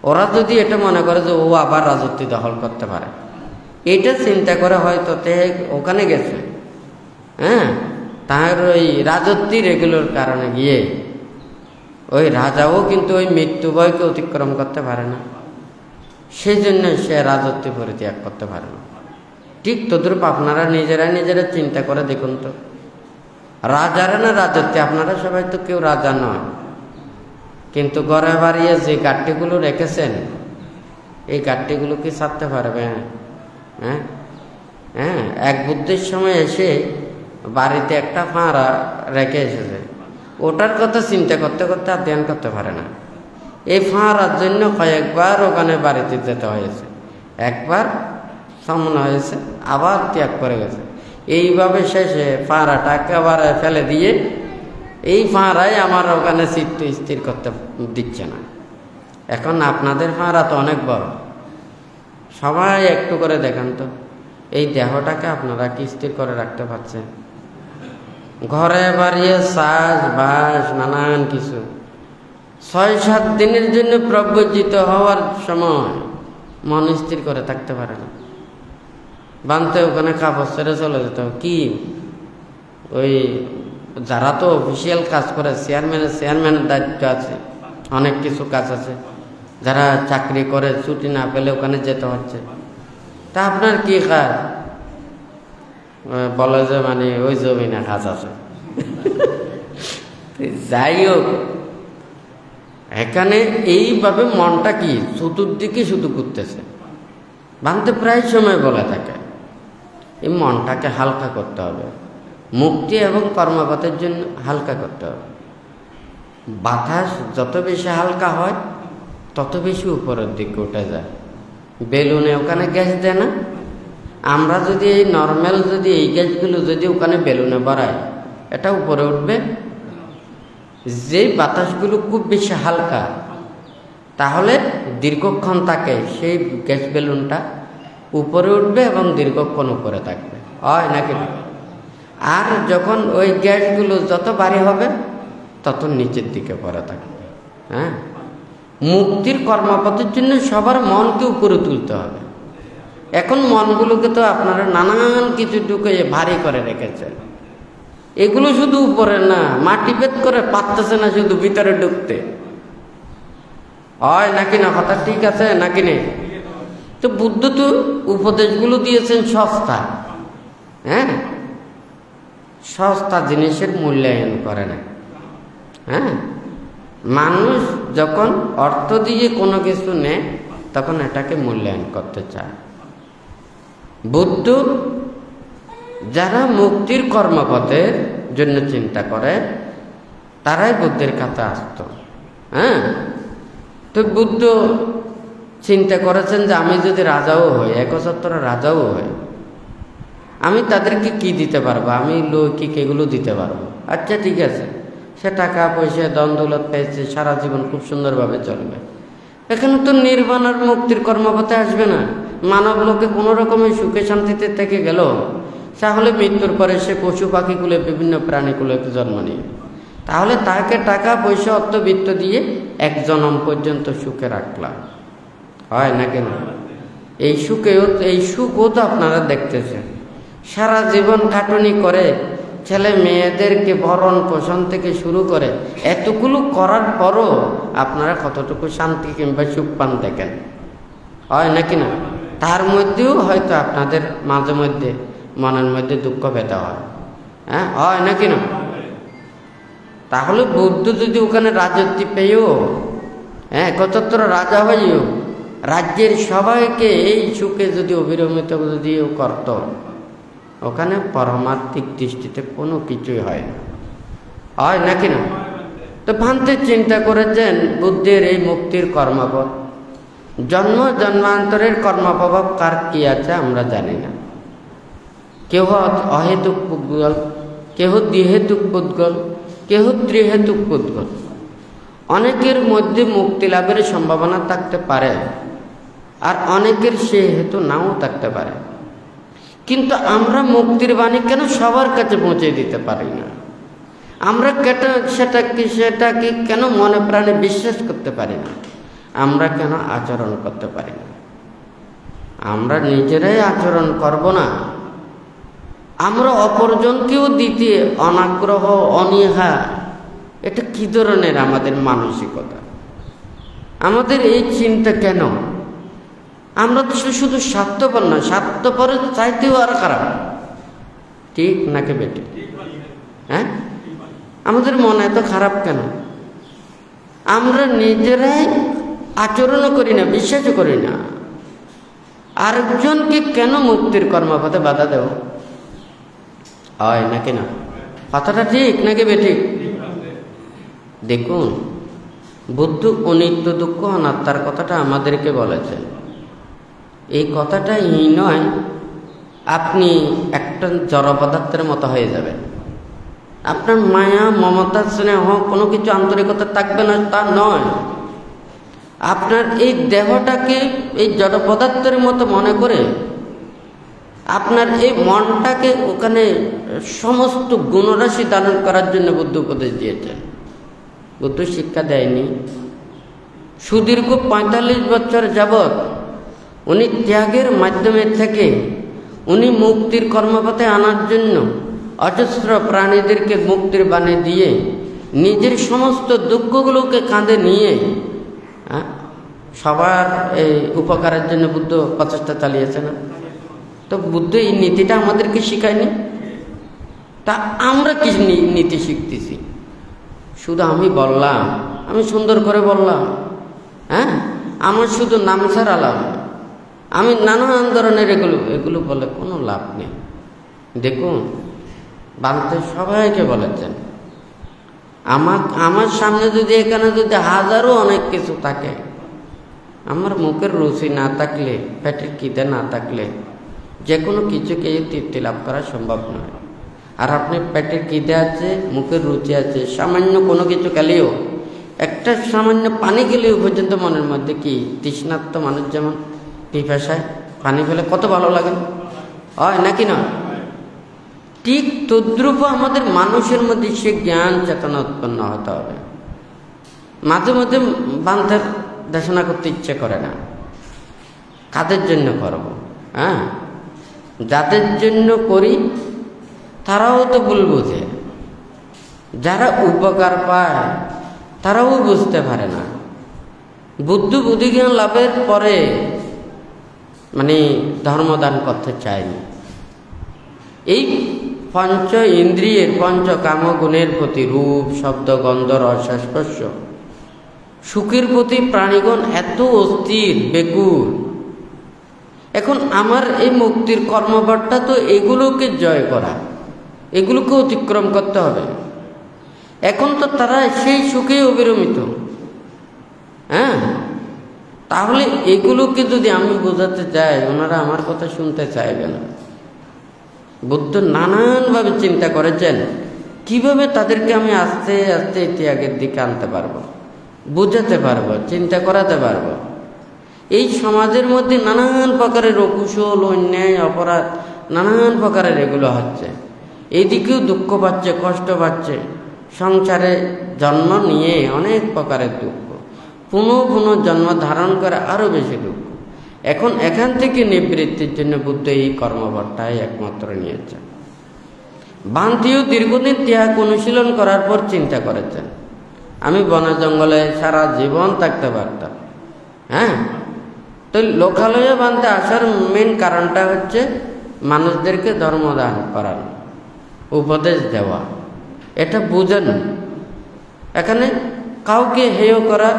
ওরা যদি এটা মনে করে যে ও আবার রাজত্ব দখল করতে পারে, এটা চিন্তা করে হয়তো তে ওখানে গেছে। হ্যাঁ, তার ওই রাজত্বের এগুলোর কারণে গিয়ে ওই রাজাও কিন্তু ওই মৃত্যু ভয়কে অতিক্রম করতে পারে না, সেই জন্য সে রাজত্ব পরিত্যাগ করতে পারে না। ঠিক তদ্রূপ আপনারা নিজেরা চিন্তা করে দেখুন তো, রাজারা না রাজত্বে, আপনারা সবাই তো কেউ রাজা নয়, কিন্তু ঘরে বাড়িয়ে যে গাঠটিগুলো রেখেছেন, এই গাঠটিগুলো কি ছাড়তে পারবে? হ্যাঁ হ্যাঁ, এক বুদ্ধির সময় এসে বাড়িতে একটা ফাঁড়া রেখে এসেছে, ওটার কথা চিন্তা করতে করতে আর ধ্যান করতে পারে না। এই ফাঁড়ার জন্য কয়েকবার ওখানে বাড়িতে যেতে হয়েছে, একবার সামনে হয়েছে, আবার ত্যাগ করে গেছে। এইভাবে শেষে ফাঁড়াটা একেবারে ফেলে দিয়ে, এই ফাঁড়াই আমার ওখানে চিত্ত স্থির করতে দিচ্ছে না। এখন আপনাদের ফাঁড়া তো অনেক বড়, সবাই একটু করে দেখেন তো, এই দেহটাকে আপনারা কি স্থির করে রাখতে পারছেন? ঘরে বাড়িয়ে শ্বাস বাস নানান কিছু ৬-৭ দিনের জন্য প্রব্রজিত হওয়ার সময় মন স্থির করে থাকতে পারে না। বানতে ওখানে কাপড় ছেড়ে চলে যেত। কি ওই যারা তো অফিসিয়াল কাজ করে, চেয়ারম্যানের দায়িত্ব আছে, অনেক কিছু কাজ আছে, যারা চাকরি করে ছুটি না পেলে ওখানে যেতে হচ্ছে। তা আপনার কি কাজ? বলে যে মানে ওই জমিনে কাজ আছে। যাই হোক, এখানে এইভাবে মনটা কি চতুর্দিকে শুধু ঘুরতেছে। বানতে প্রায় সময় বলে থাকে এই মনটাকে হালকা করতে হবে, মুক্তি এবং কর্মপথের জন্য হালকা করতে হবে। বাতাস যত বেশি হালকা হয় তত বেশি উপরের দিকে উঠে যায়। বেলুনে ওখানে গ্যাস দেয় না? আমরা যদি এই নর্মাল যদি এই গ্যাসগুলো যদি ওখানে বেলুনে বাড়াই, এটা উপরে উঠবে। যে বাতাসগুলো খুব বেশি হালকা, তাহলে দীর্ঘক্ষণ থাকে, সেই গ্যাস বেলুনটা উপরে উঠবে এবং দীর্ঘক্ষণ উপরে থাকবে, হয় নাকি না? আর যখন ওই গ্যাসগুলো যত ভারী হবে তত নিচের দিকে পড়ে থাকবে। হ্যাঁ, মুক্তির কর্মপথের জন্য সবার মনকে উপরে তুলতে হবে। এখন মনগুলোকে তো আপনারা নানান কিছু ঢুকে ভারী করে রেখেছেন। এগুলো শুধু উপরে না, মাটি ভেদ করে পারতেছে না শুধু ভিতরে ঢুকতে, হয় নাকি না? কথা ঠিক আছে নাকি নেই? তো বুদ্ধ তো উপদেশগুলো দিয়েছেন সস্তা। হ্যাঁ, সস্তা জিনিসের মূল্যায়ন করে না। হ্যাঁ, মানুষ যখন অর্থ দিয়ে কোনো কিছু নেয় তখন এটাকে মূল্যায়ন করতে চায়। বুদ্ধ যারা মুক্তির কর্মপথের জন্য চিন্তা করে তারাই বুদ্ধের কাছে আসত। হ্যাঁ, তো বুদ্ধ চিন্তা করেছেন যে আমি যদি রাজাও হই, একচ্ছত্র রাজাও হই, আমি তাদেরকে কি দিতে পারবো? আমি লৌকিক এগুলো দিতে পারবো। আচ্ছা ঠিক আছে, সে টাকা পয়সা ধন দৌলত পেয়েছে, সারা জীবন খুব সুন্দরভাবে চলবে। এখানে তো নির্বাণার মুক্তির কর্মপথে আসবে না। মানব লোকে কোনো রকমের সুখে শান্তিতে থেকে গেল, তাহলে মৃত্যুর পরে সে পশু পাখিকুলে বিভিন্ন প্রাণীকুলে জন্ম নিয়ে, তাহলে তাকে টাকা পয়সা অর্থবিত্ত দিয়ে এক জন্ম পর্যন্ত সুখে রাখলাম, হয় না কেন? এই সুখও তো আপনারা দেখতেছেন। সারা জীবন খাটুনি করে ছেলে মেয়েদেরকে ভরণ পোষণ থেকে শুরু করে এতগুলো করার পরও আপনারা কতটুকু শান্তি কিংবা সুখ পান দেখেন, হয় নাকি না? তার মধ্যেও হয়তো আপনাদের মাঝে মধ্যে মনের মধ্যে দুঃখ পেতে হয়। হ্যাঁ, হয় নাকি না? তাহলে বুদ্ধ যদি ওখানে রাজত্ব পেয়েও, হ্যাঁ, একচ্ছত্র রাজা হয়েও রাজ্যের সবাইকে এই সুখে যদি অবিরমিত যদিও করত, ওখানে পারমার্থিক দৃষ্টিতে কোনো কিছুই হয় না, হয় নাকি না? তো ভান্তে চিন্তা করেছেন বুদ্ধের এই মুক্তির কর্মপথ, জন্ম জন্মান্তরের কর্মপ্রভাব কার কি আছে আমরা জানি না। কেহ অহেতুক পুদ্গল, কেহ দ্বিহেতুক পুদ্গল, কেহ ত্রিহেতুক পুদ্গল। অনেকের মধ্যে মুক্তি লাভের সম্ভাবনা থাকতে পারে, আর অনেকের সে হেতু নাও থাকতে পারে। কিন্তু আমরা মুক্তির বাণী কেন সবার কাছে পৌঁছে দিতে পারি না? আমরা সেটাকে কেন মনে প্রাণে বিশ্বাস করতে পারি না? আমরা কেন আচরণ করতে পারি না? আমরা নিজেরাই আচরণ করব না, আমরা অপরজনকেও দিতে অনাগ্রহ অনীহা, এটা কি ধরনের আমাদের মানসিকতা? আমাদের এই চিন্তা কেন? আমরা তো শুধু স্বার্থপর না, স্বার্থপরের চাইতেও আর খারাপ, ঠিক নাকি বেটি? হ্যাঁ, আমাদের মনে এত খারাপ কেন? আমরা নিজেরাই আচরণও করি না, বিশ্বাসও করি না, আরেকজনকে কেন মুক্তির কর্মপথে বাধা দেব, হয় নাকি না? কথাটা ঠিক নাকি বেঠিক? দেখুন, বুদ্ধ অনিত্য দুঃখ অনাত্মার কথাটা আমাদেরকে বলেছেন। এই কথাটা এই নয় আপনি একটা জড় পদার্থের মতো হয়ে যাবেন, আপনার মায়া মমতা স্নেহ কোনো কিছু আন্তরিকতা থাকবে না, তা নয়। আপনার এই দেহটাকে এই জড় পদার্থের মতো মনে করে আপনার এই মনটাকে ওখানে সমস্ত গুণরাশি ধারণ করার জন্য বুদ্ধ উপদেশ দিয়েছেন। বুদ্ধ শিক্ষা দেয়নি। সুদীর্ঘ ৪৫ বছর যাবৎ উনি ত্যাগের মাধ্যমে থেকে উনি মুক্তির কর্মপথে আনার জন্য অজস্র প্রাণীদেরকে মুক্তির বাণী দিয়ে নিজের সমস্ত দুঃখগুলোকে কাঁধে নিয়ে সবার এই উপকারের জন্য বুদ্ধ প্রচেষ্টা চালিয়েছে না? তো বুদ্ধ এই নীতিটা আমাদেরকে শিখায়নি? তা আমরা কি নীতি শিখতেছি? শুধু আমি বললাম, আমি সুন্দর করে বললাম, হ্যাঁ, আমার শুধু নাম ছাড়ালাম, আমি নানান ধরনের এগুলো বলে কোনো লাভ নেই। দেখুন, বাংলাদেশ সবাইকে বলেছেন আমার সামনে যদি এখানে যদি হাজারো অনেক কিছু থাকে, আমার মুখের রুচি না থাকলে, পেটের খিদে না থাকলে যে কোনো কিছুকে তৃপ্তি লাভ করা সম্ভব নয়। আর আপনি পেটের খিদে আছে, মুখের রুচি আছে, সামান্য কোনো কিছু খেলেও, একটা সামান্য পানি খেলেও পর্যন্ত মনের মধ্যে কি তৃষ্ণার্ত মানুষ যেমন পিপাসায় পানি পেলে কত ভালো লাগে, হয় নাকি না? ঠিক তদ্রূপ আমাদের মানুষের মধ্যে সে জ্ঞান চেতনা উৎপন্ন হতে হবে। মাঝে মধ্যে বান্ধার দেশনা করতে ইচ্ছে করে না, কাদের জন্য করব? হ্যাঁ, যাদের জন্য করি তারাও তো ভুল বোঝে, যারা উপকার পায় তারাও বুঝতে পারে না। বুদ্ধিজ্ঞান লাভের পরে ধর্মদান করতে চায়নি। এই পঞ্চ ইন্দ্রিয়ের পঞ্চ কামগুণের প্রতি, রূপ শব্দ গন্ধ রস স্পর্শ, সুখের প্রতি প্রাণীগণ এত অস্থির বেকুল। এখন আমার এই মুক্তির কর্মবার্তা তো এগুলোকে জয় করা, এগুলোকে অতিক্রম করতে হবে। এখন তো তারা সেই সুখে অবিরমিত। হ্যাঁ, তাহলে এগুলোকে যদি আমি বোঝাতে চাই, ওনারা আমার কথা শুনতে চাইবে না। বুদ্ধ নানানভাবে চিন্তা করেছেন কিভাবে তাদেরকে আমি আস্তে আস্তে ত্যাগের দিকে আনতে পারবো, বোঝাতে পারবো, চিন্তা করাতে পারবো। এই সমাজের মধ্যে নানান প্রকারের অকুশল, অন্যায়, অপরাধ, নানান প্রকারের এগুলো হচ্ছে। এইদিকেও দুঃখ পাচ্ছে, কষ্ট পাচ্ছে, সংসারে জন্ম নিয়ে অনেক প্রকারের দুঃখ, পুনঃ পুনঃ জন্ম ধারণ করে আরও বেশি দুঃখ। এখন এখান থেকে নিবৃত্তির জন্য বুদ্ধ এই কর্মবর্তায় একমাত্র নিয়েছেন। বান্তিও দীর্ঘদিন ত্যাগ অনুশীলন করার পর চিন্তা করেছেন, আমি বনে জঙ্গলে সারা জীবন থাকতে পারতাম। হ্যাঁ, তো লোকালয়ে বানতে আসার মেন কারণটা হচ্ছে মানুষদেরকে ধর্মদান করানো, উপদেশ দেওয়া। এটা বুঝেন, এখানে কাউকে হেয় করার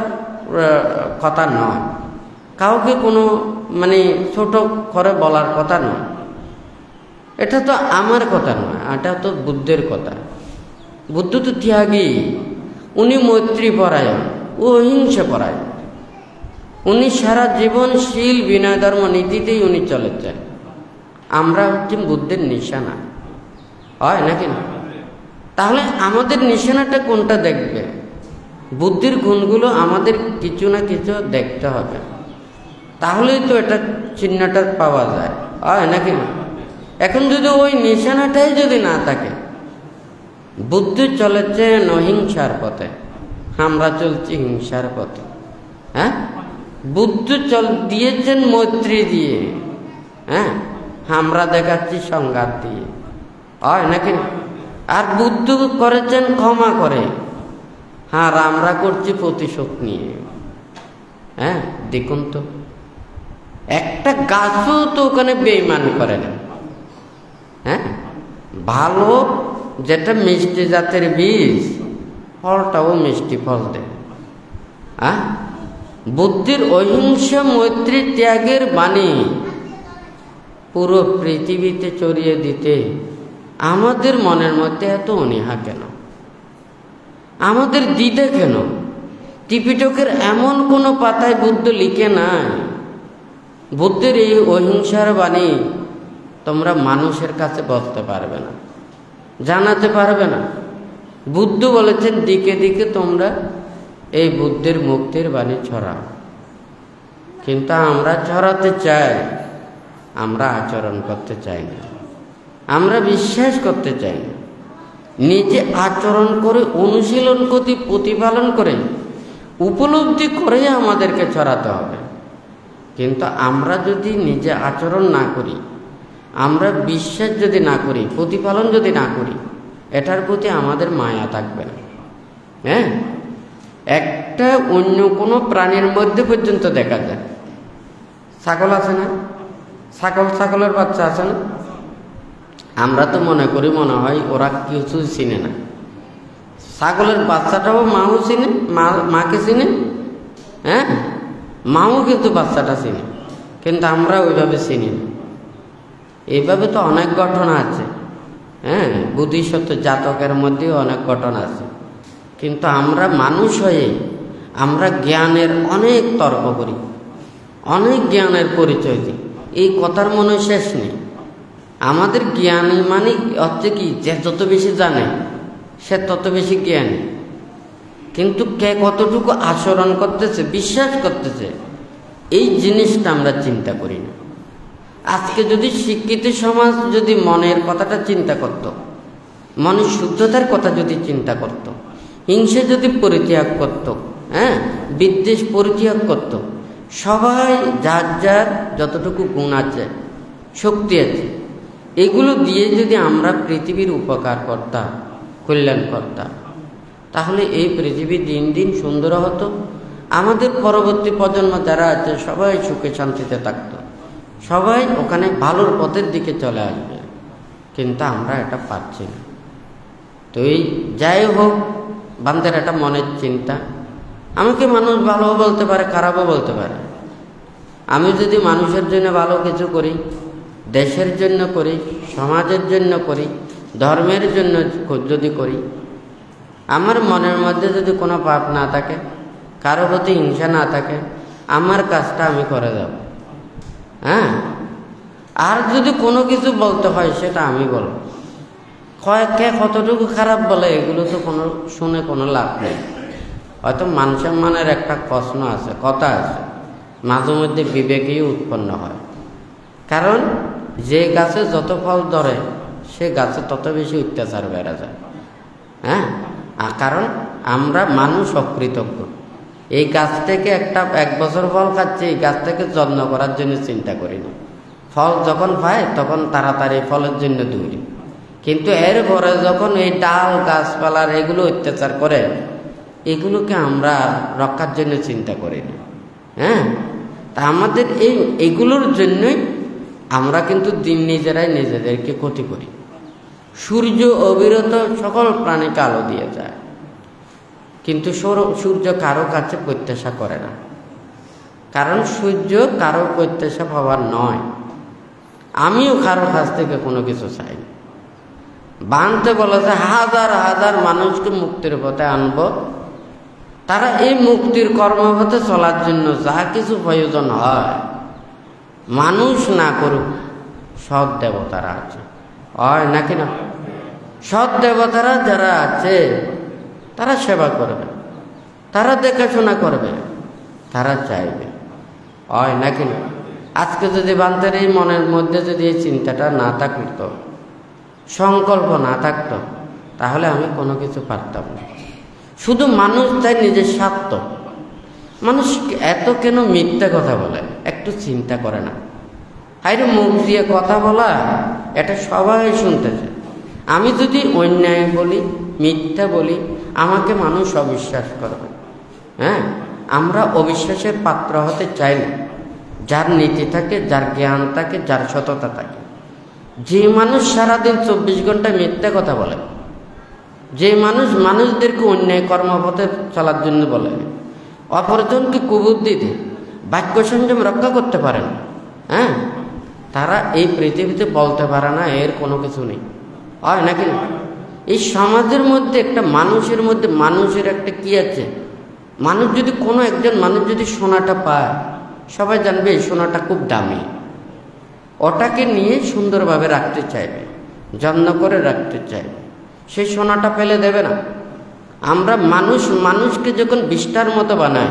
কথা নয়, কাউকে কোনো ছোট করে বলার কথা নয়। এটা তো আমার কথা নয়, এটা তো বুদ্ধের কথা। বুদ্ধ তো ত্যাগী, উনি মৈত্রী পরায়ণ, অহিংসা পরায়ণ। উনি সারা জীবন শীল বিনয় ধর্ম নীতিতেই উনি চলেছেন। আমরা হচ্ছে বুদ্ধের নিশানা, হয় নাকি না? তাহলে আমাদের নিশানাটা কোনটা দেখবে? বুদ্ধির গুণগুলো আমাদের কিছু না কিছু দেখতে হবে, তাহলেই তো এটা চিহ্নটা পাওয়া যায়, হয় নাকি না? এখন যদি ওই নিশানাটাই যদি না থাকে, বুদ্ধ চলেছেন অহিংসার পথে, আমরা চলছি হিংসার পথে। হ্যাঁ, বুদ্ধ দিয়েছেন মৈত্রী দিয়ে, হ্যাঁ, আমরা দেখাচ্ছি সংঘাত দিয়ে, হয় নাকি না? আর বুদ্ধ করেছেন ক্ষমা করে, আর আমরা করছি প্রতিশোধ নিয়ে। হ্যাঁ, দেখুন তো, একটা গাছও তো ওখানে বেইমানি করে না। হ্যাঁ, ভালো যেটা মিষ্টি জাতের বীজ, ফলটাও মিষ্টি ফল দেয়। হ্যাঁ, বুদ্ধির অহিংসা মৈত্রী ত্যাগের বাণী পুরো পৃথিবীতে ছড়িয়ে দিতে আমাদের মনের মধ্যে এত অনীহা কেন, আমাদের দ্বিধা কেন? ত্রিপিটকের এমন কোনো পাতায় বুদ্ধ লিখে নাই বুদ্ধের এই অহিংসার বাণী তোমরা মানুষের কাছে বলতে পারবে না, জানাতে পারবে না। বুদ্ধ বলেছেন দিকে দিকে তোমরা এই বুদ্ধের মুক্তির বাণী ছড়াও। কিন্তু আমরা ছড়াতে চাই, আমরা আচরণ করতে চাই না, আমরা বিশ্বাস করতে চাই না। নিজে আচরণ করে, অনুশীলন করে, প্রতিপালন করে, উপলব্ধি করে আমাদেরকে ছড়াতে হবে। কিন্তু আমরা যদি নিজে আচরণ না করি, আমরা বিশ্বাস যদি না করি, প্রতিপালন যদি না করি, এটার প্রতি আমাদের মায়া থাকবে না। হ্যাঁ, একটা অন্য কোনো প্রাণীর মধ্যে পর্যন্ত দেখা যায়, ছাগল আছে না, ছাগলের বাচ্চা আছে না? আমরা তো মনে করি মনে হয় ওরা কিছু চিনে না। ছাগলের বাচ্চাটাও মাও চিনে, মাকে চিনে। হ্যাঁ, মাও কিন্তু বাচ্চাটা চিনে, কিন্তু আমরা ওইভাবে চিনি না। এইভাবে তো অনেক ঘটনা আছে। হ্যাঁ, বুদ্ধিসত্ত্ব জাতকের মধ্যেও অনেক ঘটনা আছে, কিন্তু আমরা মানুষ হয়ে আমরা জ্ঞানের অনেক তর্ক করি, অনেক জ্ঞানের পরিচয় দিই। এই কথার মনে শেষ নেই। আমাদের জ্ঞানী মানে হচ্ছে কি, যে যত বেশি জানে সে তত বেশি জ্ঞানী। কিন্তু কে কতটুকু আচরণ করতেছে, বিশ্বাস করতেছে, এই জিনিসটা আমরা চিন্তা করি না। আজকে যদি শিক্ষিত সমাজ যদি মনের কথাটা চিন্তা করত, মনের শুদ্ধতার কথা যদি চিন্তা করত, হিংসা যদি পরিত্যাগ করত, বিদ্বেষ পরিত্যাগ করত, সবাই যার যার যতটুকু গুণ আছে, শক্তি আছে, এগুলো দিয়ে যদি আমরা পৃথিবীর উপকার করতাম, কল্যাণ করতাম, তাহলে এই পৃথিবী দিন দিন সুন্দর হতো। আমাদের পরবর্তী প্রজন্ম যারা আছে সবাই সুখে শান্তিতে থাকতো, সবাই ওখানে ভালোর পথের দিকে চলে আসবে। কিন্তু আমরা এটা পাচ্ছি না। তো এই যাই হোক, বান্দার এটা মনের চিন্তা। আমাকে মানুষ ভালোও বলতে পারে, খারাপও বলতে পারে। আমি যদি মানুষের জন্য ভালো কিছু করি, দেশের জন্য করি, সমাজের জন্য করি, ধর্মের জন্য যদি করি, আমার মনের মধ্যে যদি কোনো পাপ না থাকে, কারো প্রতি হিংসা না থাকে, আমার কাজটা আমি করে যাব। আর যদি কোনো কিছু বলতে হয় সেটা আমি বলব। কে কতটুকু খারাপ বলে এগুলো তো শুনে কোনো লাভ নেই। হয়তো মান সম্মানের একটা প্রশ্ন আছে, কথা আছে, মাঝে মধ্যে বিবেকেই উৎপন্ন হয়। কারণ যে গাছে যত ফল ধরে সে গাছে তত বেশি অত্যাচার বেড়ে যায়। কারণ আমরা মানুষ অকৃতজ্ঞ। এই গাছ থেকে এক বছর ফল খাচ্ছে, এই গাছ থেকে যত্ন করার জন্য চিন্তা করি না। ফল যখন পায় তখন তাড়াতাড়ি ফলের জন্য দৌড়ি। কিন্তু এরপরে যখন এই ডাল গাছপালার এগুলো অত্যাচার করে, এগুলোকে আমরা রক্ষার জন্য চিন্তা করি না। তা আমাদের এইগুলোর জন্যই আমরা কিন্তু দিন নিজেরাই নিজেদেরকে ক্ষতি করি। সূর্য অবিরত সকল প্রাণীকে আলো দিয়ে যায়, কিন্তু সূর্য কারো কাছে প্রত্যাশা করে না। কারণ সূর্য কারো প্রত্যাশা পাওয়ার নয়। আমিও কারো কাছ থেকে কোনো কিছু চাই না। বানতে বলেছে হাজার হাজার মানুষকে মুক্তির পথে আনব, তারা এই মুক্তির কর্মপথে চলার জন্য যা কিছু প্রয়োজন হয় মানুষ না করুক, সৎ দেবতারা আছে, হয় নাকি না? সৎ দেবতারা যারা আছে তারা সেবা করবে, তারা দেখাশোনা করবে, তারা চাইবে, হয় নাকি না? আজকে যদি বান্দার এই মনের মধ্যে যদি এই চিন্তাটা না থাকতো, সংকল্প না থাকতো, তাহলে আমি কোনো কিছু পারতাম না। শুধু মানুষ চাই নিজের স্বার্থ। মানুষ এত কেন মিথ্যা কথা বলে, একটু চিন্তা করে না? হাইরে মুখ দিয়ে কথা বলা, এটা সবাই শুনতেছে। আমি যদি অন্যায় বলি, মিথ্যা বলি, আমাকে মানুষ অবিশ্বাস করবে। আমরা অবিশ্বাসের পাত্র হতে চাই না। যার নীতি থাকে, যার জ্ঞান থাকে, যার সততা থাকে। যে মানুষ সারাদিন 24 ঘন্টা মিথ্যা কথা বলে, যে মানুষদেরকে অন্যায় কর্মপথে চলার জন্য বলে, অপরজনকে কুবুদ্ধি দিয়ে বাক্য সংযম রক্ষা করতে পারে না, তারা এই পৃথিবীতে বলতে পারে না এর কোনো কিছু নেই, হয় নাকি না? এই সমাজের মধ্যে একটা মানুষের মধ্যে মানুষের একটা কি আছে, মানুষ যদি কোনো একজন মানুষ যদি সোনাটা পায়, সবাই জানবে এই সোনাটা খুব দামি, ওটাকে নিয়ে সুন্দরভাবে রাখতে চাইবে, যত্ন করে রাখতে চাইবে, সেই সোনাটা ফেলে দেবে না। আমরা মানুষকে যখন বিষ্ঠার মতো বানাই,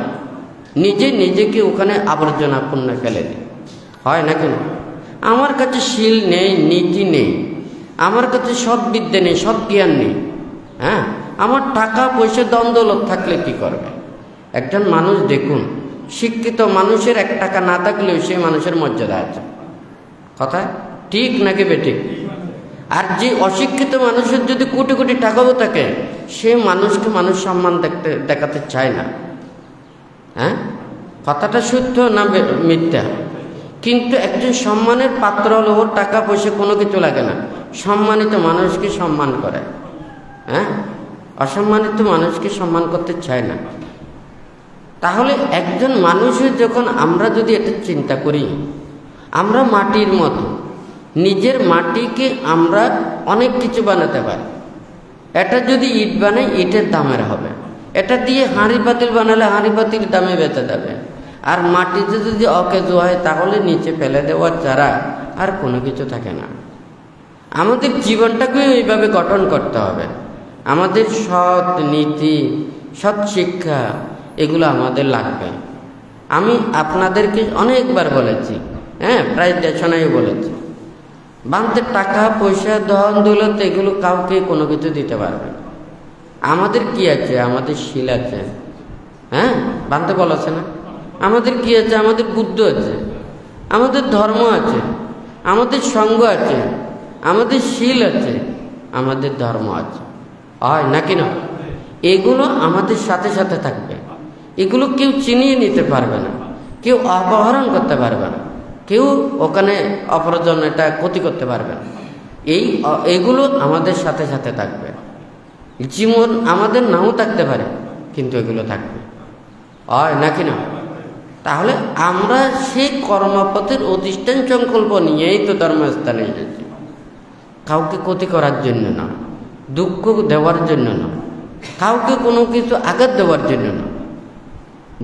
নিজেকে ওখানে আবর্জনাপূর্ণ ফেলে দিই, হয় নাকি না? আমার কাছে শীল নেই, নীতি নেই, আমার কাছে সৎ বিদ্যা নেই, সৎ জ্ঞান নেই, আমার টাকা পয়সা দন্দলত থাকলে কি করবে? একজন মানুষ দেখুন, শিক্ষিত মানুষের 1 টাকা না থাকলেও সেই মানুষের মর্যাদা আছে। কথা ঠিক নাকি বেঠিক? আর যে অশিক্ষিত মানুষের যদি কোটি কোটি টাকাও থাকে, সে মানুষকে মানুষ সম্মান দেখাতে চায় না। কথাটা সত্য না মিথ্যা? কিন্তু একজন সম্মানের পাত্র হলে ওর টাকা পয়সা কোনো কিছু লাগে না, সম্মানিত মানুষকে সম্মান করে, অসম্মানিত মানুষকে সম্মান করতে চায় না। তাহলে একজন মানুষের যখন আমরা যদি এটা চিন্তা করি, আমরা মাটির মতো, নিজের মাটিকে আমরা অনেক কিছু বানাতে পারি। এটা যদি ইট বানাই, ইটের দামের হবে। এটা দিয়ে হাঁড়ি পাতিল বানালে হাঁড়ি পাতিল দামে বেচা যাবে, আর মাটিতে যদি অকেজো হয় তাহলে নিচে ফেলে দেওয়ার ছাড়া আর কোনো কিছু থাকে না। আমাদের জীবনটাকে এইভাবে গঠন করতে হবে। আমাদের সৎ নীতি, সৎ শিক্ষা এগুলো আমাদের লাগবে। আমি আপনাদেরকে অনেকবার বলেছি, প্রায় দেশনাই বলেছি, বানতে টাকা পয়সা ধন দৌলত এগুলো কাউকে কোনো কিছু দিতে পারবে না। আমাদের কি আছে? আমাদের শীল আছে, বানতে বলেছে না? আমাদের কি আছে? আমাদের বুদ্ধ আছে, আমাদের ধর্ম আছে, আমাদের সঙ্গ আছে, আমাদের শীল আছে, আমাদের ধর্ম আছে, হয় নাকি না? এগুলো আমাদের সাথে সাথে থাকবে। এগুলো কেউ চিনিয়ে নিতে পারবে না, কেউ অপহরণ করতে পারবে না, কেউ ওখানে অপরজন এটা ক্ষতি করতে পারবে না। এগুলো আমাদের সাথে সাথে থাকবে। জীবন আমাদের নাও থাকতে পারে, কিন্তু এগুলো থাকবে, হয় নাকি না? তাহলে আমরা সেই কর্মপথের অধিষ্ঠান সংকল্প নিয়েই তো ধর্মস্থানে এসেছি, কাউকে ক্ষতি করার জন্য না, দুঃখ দেওয়ার জন্য না, কাউকে কোনো কিছু আঘাত দেওয়ার জন্য না।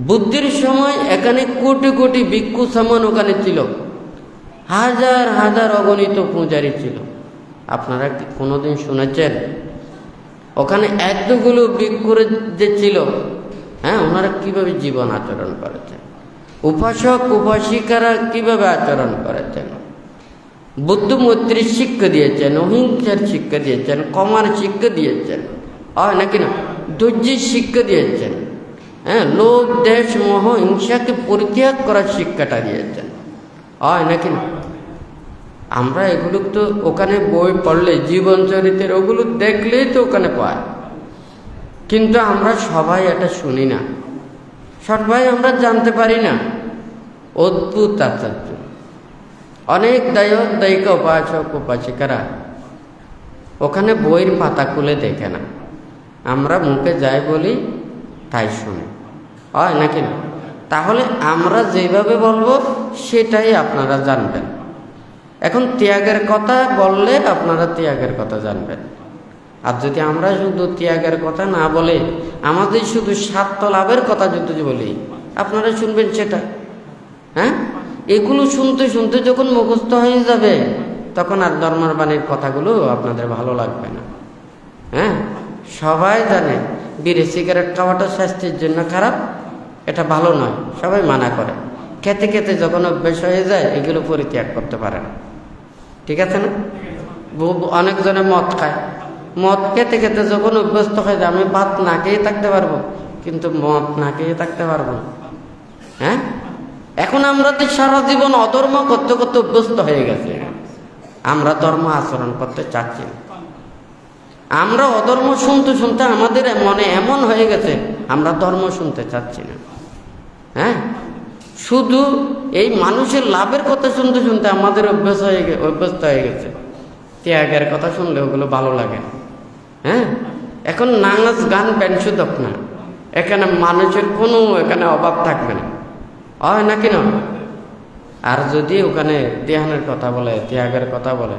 বুদ্ধির সময় এখানে কোটি কোটি ভিক্ষু সমান ওখানে ছিল, হাজার হাজার অগণিত পূজারী ছিল। আপনারা কি কোনোদিন শুনেছেন ওখানে এতগুলো ভিক্ষুর যে ছিল, ওনারা কিভাবে জীবন আচরণ করেছেন, উপাসক উপাসিকারা কিভাবে আচরণ করেছেন? বুদ্ধ মৈত্রীর শিক্ষা দিয়েছেন, অহিংসার শিক্ষা দিয়েছেন, ক্ষমার শিক্ষা দিয়েছেন, হয় নাকি না? ধৈর্যের শিক্ষা দিয়েছেন, লোভ দেশ মোহ হিংসাকে পরিত্যাগ করার শিক্ষাটা দিয়েছেন, হয় নাকি না? আমরা এগুলো তো ওখানে বই পড়লে, জীবন চরিত্রের ওগুলো দেখলেই তো ওখানে পাই, কিন্তু আমরা সবাই এটা শুনি না, সবাই আমরা জানতে পারি না। অদ্ভুত আচার্য, অনেক দায়ক দায়িকা উপাসক উপাসিকারা ওখানে বইয়ের পাতা খুলে দেখে না, আমরা মুখে যাই বলি তাই শুনি, হয় নাকি না? তাহলে আমরা যেভাবে বলবো সেটাই আপনারা জানবেন। এখন ত্যাগের কথা বললে আপনারা ত্যাগের কথা জানবেন, আর যদি আমরা শুধু ত্যাগের কথা না বলে আমাদের শুধু স্বার্থ লাভের কথা যদি বলি, আপনারা শুনবেন সেটা। এগুলো শুনতে শুনতে যখন মুখস্থ হয়ে যাবে তখন আর ধর্মের বাণীর কথাগুলো আপনাদের ভালো লাগবে না। সবাই জানে বিড়ি সিগারেট খাওয়াটা স্বাস্থ্যের জন্য খারাপ, এটা ভালো নয়, সবাই মানা করে। খেতে খেতে যখন অভ্যেস হয়ে যায় এগুলো পরিত্যাগ করতে পারে না, ঠিক আছে না? অনেকজনে মদ খায়, মদ খেতে খেতে যখন অভ্যস্ত হয়ে যায়, আমি ভাত না খেয়ে থাকতে পারবো, কিন্তু মদ না খেয়ে থাকতে পারবো না। এখন আমরা তো সারা জীবন অধর্ম করতে করতে অভ্যস্ত হয়ে গেছে, আমরা ধর্ম আচরণ করতে চাচ্ছি না। আমরা অধর্ম শুনতে শুনতে আমাদের মনে এমন হয়ে গেছে আমরা ধর্ম শুনতে চাচ্ছি না। শুধু এই মানুষের লাভের কথা শুনতে শুনতে আমাদের অভ্যস্ত হয়ে গেছে। ত্যাগের কথা শুনলে ওগুলো ভালো লাগে না। এখন নাচ গান বেনশুদক না, এখানে মানুষের কোনো এখানে অভাব থাকবে না, হয় নাকি না? আর যদি ওখানে ধ্যানের কথা বলে, ত্যাগের কথা বলে,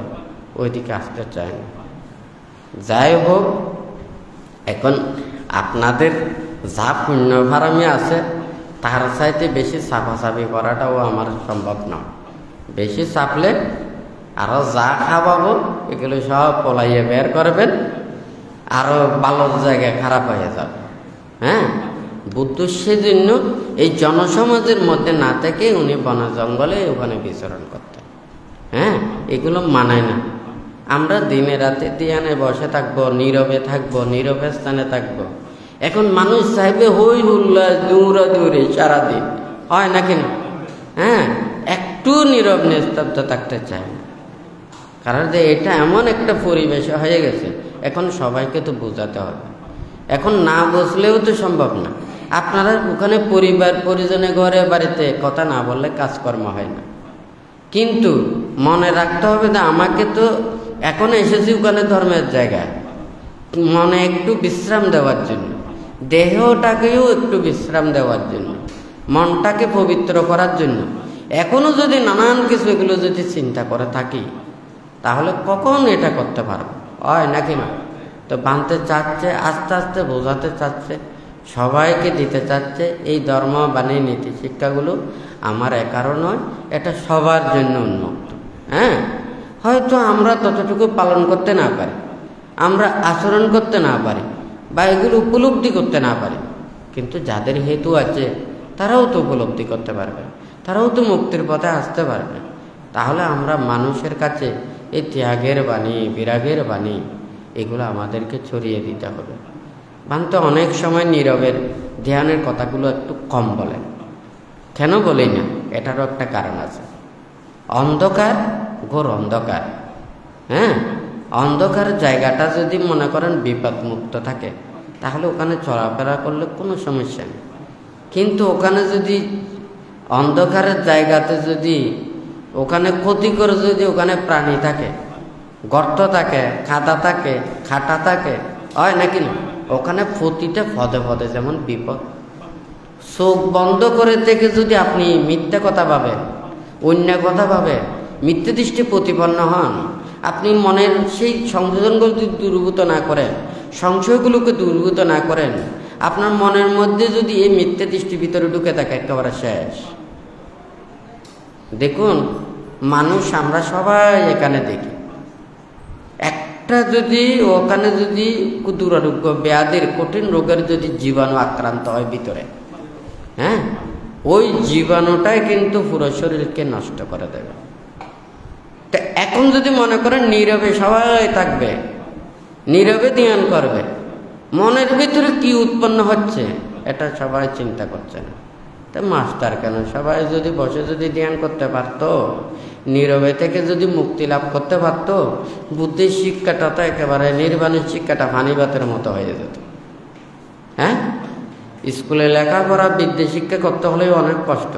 ওইদিকে আসতে চায় না। যাই হোক, এখন আপনাদের যা পুণ্য ভারামি আছে তার চাইতে বেশি চাপাচাপি করাটাও আমার সম্ভব না। বেশি চাপলে আরো যা খাওয়াবো এগুলো সব পলাইয়ে বের করবেন, আরো ভালো জায়গায় খারাপ হয়ে যাবে। বুদ্ধ সেজন্য এই জনসমাজের মধ্যে না থেকে উনি বন জঙ্গলে ওখানে বিচরণ করতেন। এগুলো মানায় না। আমরা দিনে রাতে ধ্যানে বসে থাকবো, নীরবে থাকবো, নীরবে স্থানে থাকবো। এখন মানুষ চাইবে হই হুল্লাস দৌড়াদৌড়ি সারাদিন, হয় নাকি না? একটু নীরব নিস্তব্ধ থাকতে চায় না, কারণ যে এটা এমন একটা পরিবেশ হয়ে গেছে, এখন সবাইকে তো বোঝাতে হবে। এখন না বসলেও তো সম্ভব না। আপনারা ওখানে পরিবার পরিজনে ঘরে বাড়িতে কথা না বললে কাজকর্ম হয় না। কিন্তু মনে রাখতে হবে যে আমাকে তো এখন এসেছি ওখানে ধর্মের জায়গায়, মনে একটু বিশ্রাম দেওয়ার জন্য, দেহটাকেও একটু বিশ্রাম দেওয়ার জন্য, মনটাকে পবিত্র করার জন্য। এখনো যদি নানান কিছু এগুলো যদি চিন্তা করে থাকি তাহলে কখন এটা করতে পারবো, হয় নাকি না? তো বানতে চাচ্ছে, আস্তে আস্তে বোঝাতে চাচ্ছে, সবাইকে দিতে চাচ্ছে। এই ধর্ম বাণী নীতি শিক্ষাগুলো আমার একারও নয়, এটা সবার জন্য উন্মুক্ত। হ্যাঁ, হয়তো আমরা ততটুকু পালন করতে না পারি, আমরা আচরণ করতে না পারি, বা এগুলো উপলব্ধি করতে না পারি, কিন্তু যাদের হেতু আছে তারাও তো উপলব্ধি করতে পারবে, তারাও তো মুক্তির পথে আসতে পারবে। তাহলে আমরা মানুষের কাছে এই ত্যাগের বাণী, বিরাগের বাণী, এগুলো আমাদেরকে ছড়িয়ে দিতে হবে। ভান্ত অনেক সময় নীরবের ধ্যানের কথাগুলো একটু কম বলেন। কেন বলি না, এটারও একটা কারণ আছে। অন্ধকার, ঘোর অন্ধকার। হ্যাঁ, অন্ধকার জায়গাটা যদি মনে করেন বিপদমুক্ত থাকে, তাহলে ওখানে চলাফেরা করলে কোনো সমস্যা নেই। কিন্তু ওখানে যদি অন্ধকারের জায়গাতে যদি ওখানে ক্ষতিকর যদি ওখানে প্রাণী থাকে, গর্ত থাকে, কাদা থাকে, খাটা থাকে, হয় নাকি না, ওখানে প্রতিটা পদে পদে যেমন বিপদ। চোখ বন্ধ করে থেকে যদি আপনি মিথ্যা কথা ভাবেন, অন্য কথা ভাবেন, মিথ্যে দৃষ্টি প্রতিপন্ন হন, আপনি মনের সেই সংযোজনগুলো যদি দূরীভূত না করেন, সংশয়গুলোকে দূরীভূত না করেন, আপনার মনের মধ্যে যদি এই মিথ্যে দৃষ্টি ভিতরে ঢুকে থাকে, একেবারে শেষ। দেখুন, মানুষ আমরা সবাই এখানে দেখি, একটা যদি ওখানে যদি দুরারোগ্য ব্যাধির কঠিন রোগের যদি জীবাণু আক্রান্ত হয় ভিতরে, হ্যাঁ, ওই জীবাণুটাই কিন্তু পুরো শরীরকে নষ্ট করে দেবে। তা এখন যদি মনে করেন নীরবে সবাই থাকবে, নীরবে ধ্যান করবে, মনের ভিতরে কি উৎপন্ন হচ্ছে এটা সবাই চিন্তা করছে না। তা মাস্টার কেন, সবাই যদি বসে যদি ধ্যান করতে পারতো, নীরবে থেকে যদি মুক্তি লাভ করতে পারতো, বুদ্ধির শিক্ষাটা তো একেবারে নির্বাণের শিক্ষাটা পানিবাতের মতো হয়ে যেত। হ্যাঁ, স্কুলে লেখাপড়া বিদ্যা শিক্ষা করতে হলেও অনেক কষ্ট,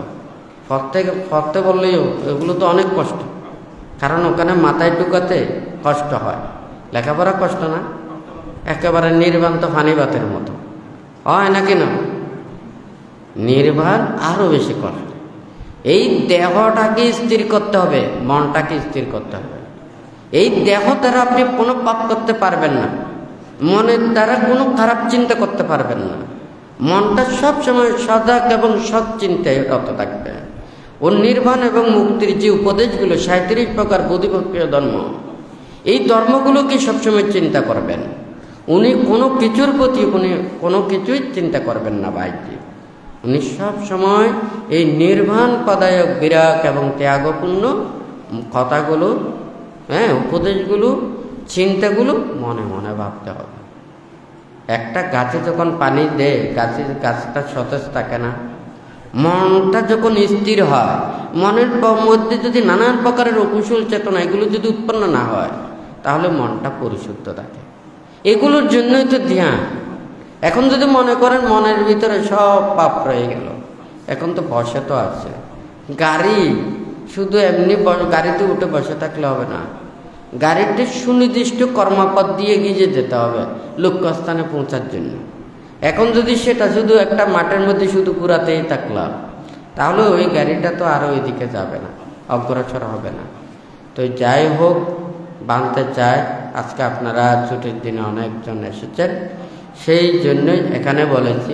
পড়তে বললেও এগুলো তো অনেক কষ্ট, কারণ ওখানে মাথায় ঢুকাতে কষ্ট হয়। লেখাপড়া কষ্ট না, একেবারে নির্বাণ তো পানিবাতের মতো হয় নাকি না? নির্বাণ আরো বেশি কষ্ট। এই দেহটাকে স্থির করতে হবে, মনটাকে স্থির করতে হবে। এই দেহ দ্বারা আপনি কোনো পাপ করতে পারবেন না, মনের দ্বারা কোনো খারাপ চিন্তা করতে পারবেন না। মনটা সবসময় সজাগ এবং সৎ চিন্তায় রত থাকবে। ও নির্বাণ এবং মুক্তির যে উপদেশগুলো 37 প্রকার বোধিভক্তীয় ধর্ম, এই ধর্মগুলোকে সবসময় চিন্তা করবেন। উনি কোনো কিছুর প্রতি উনি কোনো কিছুই চিন্তা করবেন না ভাইজি। উনি সব সময় এই নির্বাণ পদায়ক বিরাগ এবং ত্যাগপূর্ণ কথাগুলো, হ্যাঁ, উপদেশগুলো, চিন্তাগুলো মনে মনে ভাবতে হবে। একটা গাছে যখন পানি দেয়, গাছটা সতেজ থাকে না। মনটা যখন স্থির হয়, মনের মধ্যে যদি নানান প্রকারের অকুশল চেতনা এগুলো যদি উৎপন্ন না হয়, তাহলে মনটা পরিশুদ্ধ থাকে। এগুলোর জন্যই তো ধ্যান। এখন যদি মনে করেন মনের ভিতরে সব পাপ রয়ে গেল, এখন তো বসে তো আছে গাড়ি, শুধু এমনি গাড়িতে উঠে বসে থাকলে হবে না, গাড়িটি সুনির্দিষ্ট কর্মপথ দিয়ে গিয়ে যেতে হবে লক্ষ্যস্থানে পৌঁছার জন্য। এখন যদি সেটা শুধু একটা মাঠের মধ্যে শুধু ঘুরাতেই থাকলাম, তাহলে ওই গাড়িটা তো আরও ওইদিকে যাবে না, অগ্রসর হবে না। তো যাই হোক, বানতে চায়, আজকে আপনারা ছুটির দিনে অনেকজন এসেছেন, সেই জন্যই এখানে বলেছি।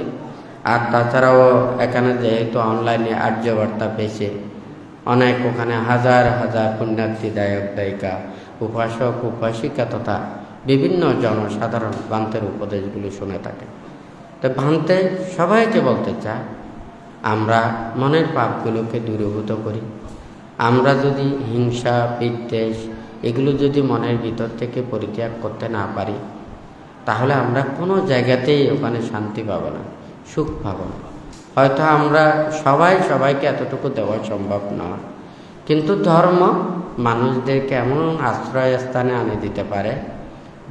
আর তাছাড়াও এখানে যেহেতু অনলাইনে আর্যবার্তা পেয়েছে, অনেক ওখানে হাজার হাজার পুণ্যার্থী, দায়ক দায়িকা, উপাসক উপাসিকা তথা বিভিন্ন জনসাধারণ ভান্তের উপদেশগুলি শুনে থাকে। তো ভান্তে সবাইকে বলতে চায়, আমরা মনের পাপগুলোকে দূরীভূত করি। আমরা যদি হিংসা, বিদ্বেষ এগুলো যদি মনের ভিতর থেকে পরিত্যাগ করতে না পারি, তাহলে আমরা কোনো জায়গাতেই ওখানে শান্তি পাবো না, সুখ পাবো না। হয়তো আমরা সবাইকে এতটুকু দেওয়া সম্ভব নয়, কিন্তু ধর্ম মানুষদেরকে এমন আশ্রয়স্থানে আনে দিতে পারে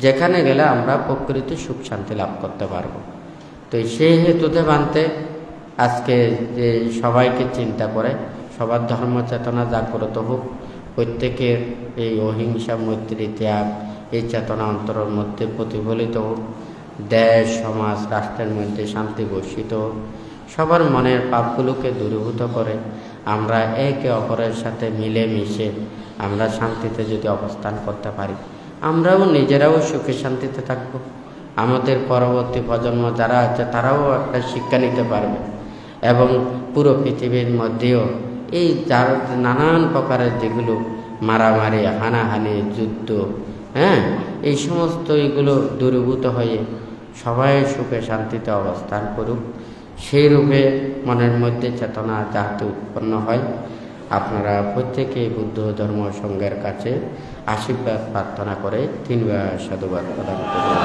যেখানে গেলে আমরা প্রকৃত সুখ শান্তি লাভ করতে পারবো। তো সেই হেতুতে বানতে আজকে যে সবাইকে চিন্তা করে সবার ধর্ম চেতনা জাগ্রত হোক, প্রত্যেকের এই অহিংসা, মৈত্রী, ত্যাগ এই চেতনা অন্তরের মধ্যে প্রতিফলিত হোক, দেশ সমাজ রাষ্ট্রের মধ্যে শান্তি বর্ষিত হোক, সবার মনের পাপগুলোকে দূরীভূত করে আমরা একে অপরের সাথে মিলেমিশে আমরা শান্তিতে যদি অবস্থান করতে পারি, আমরাও নিজেরাও সুখে শান্তিতে থাকবো, আমাদের পরবর্তী প্রজন্ম যারা আছে তারাও একটা শিক্ষা নিতে পারবে এবং পুরো পৃথিবীর মধ্যেও এই যার নানান প্রকারের যেগুলো মারামারি, হানাহানি, যুদ্ধ, এই সমস্ত এগুলো দূরীভূত হয়ে সবাই সুখে শান্তিতে অবস্থান করুক, সেই রূপে মনের মধ্যে চেতনা যাতে উৎপন্ন হয়। আপনারা প্রত্যেকে বুদ্ধ ধর্ম সংঘের কাছে আশীর্বাদ প্রার্থনা করে 3 বার সাধুবাদ প্রদান করুন।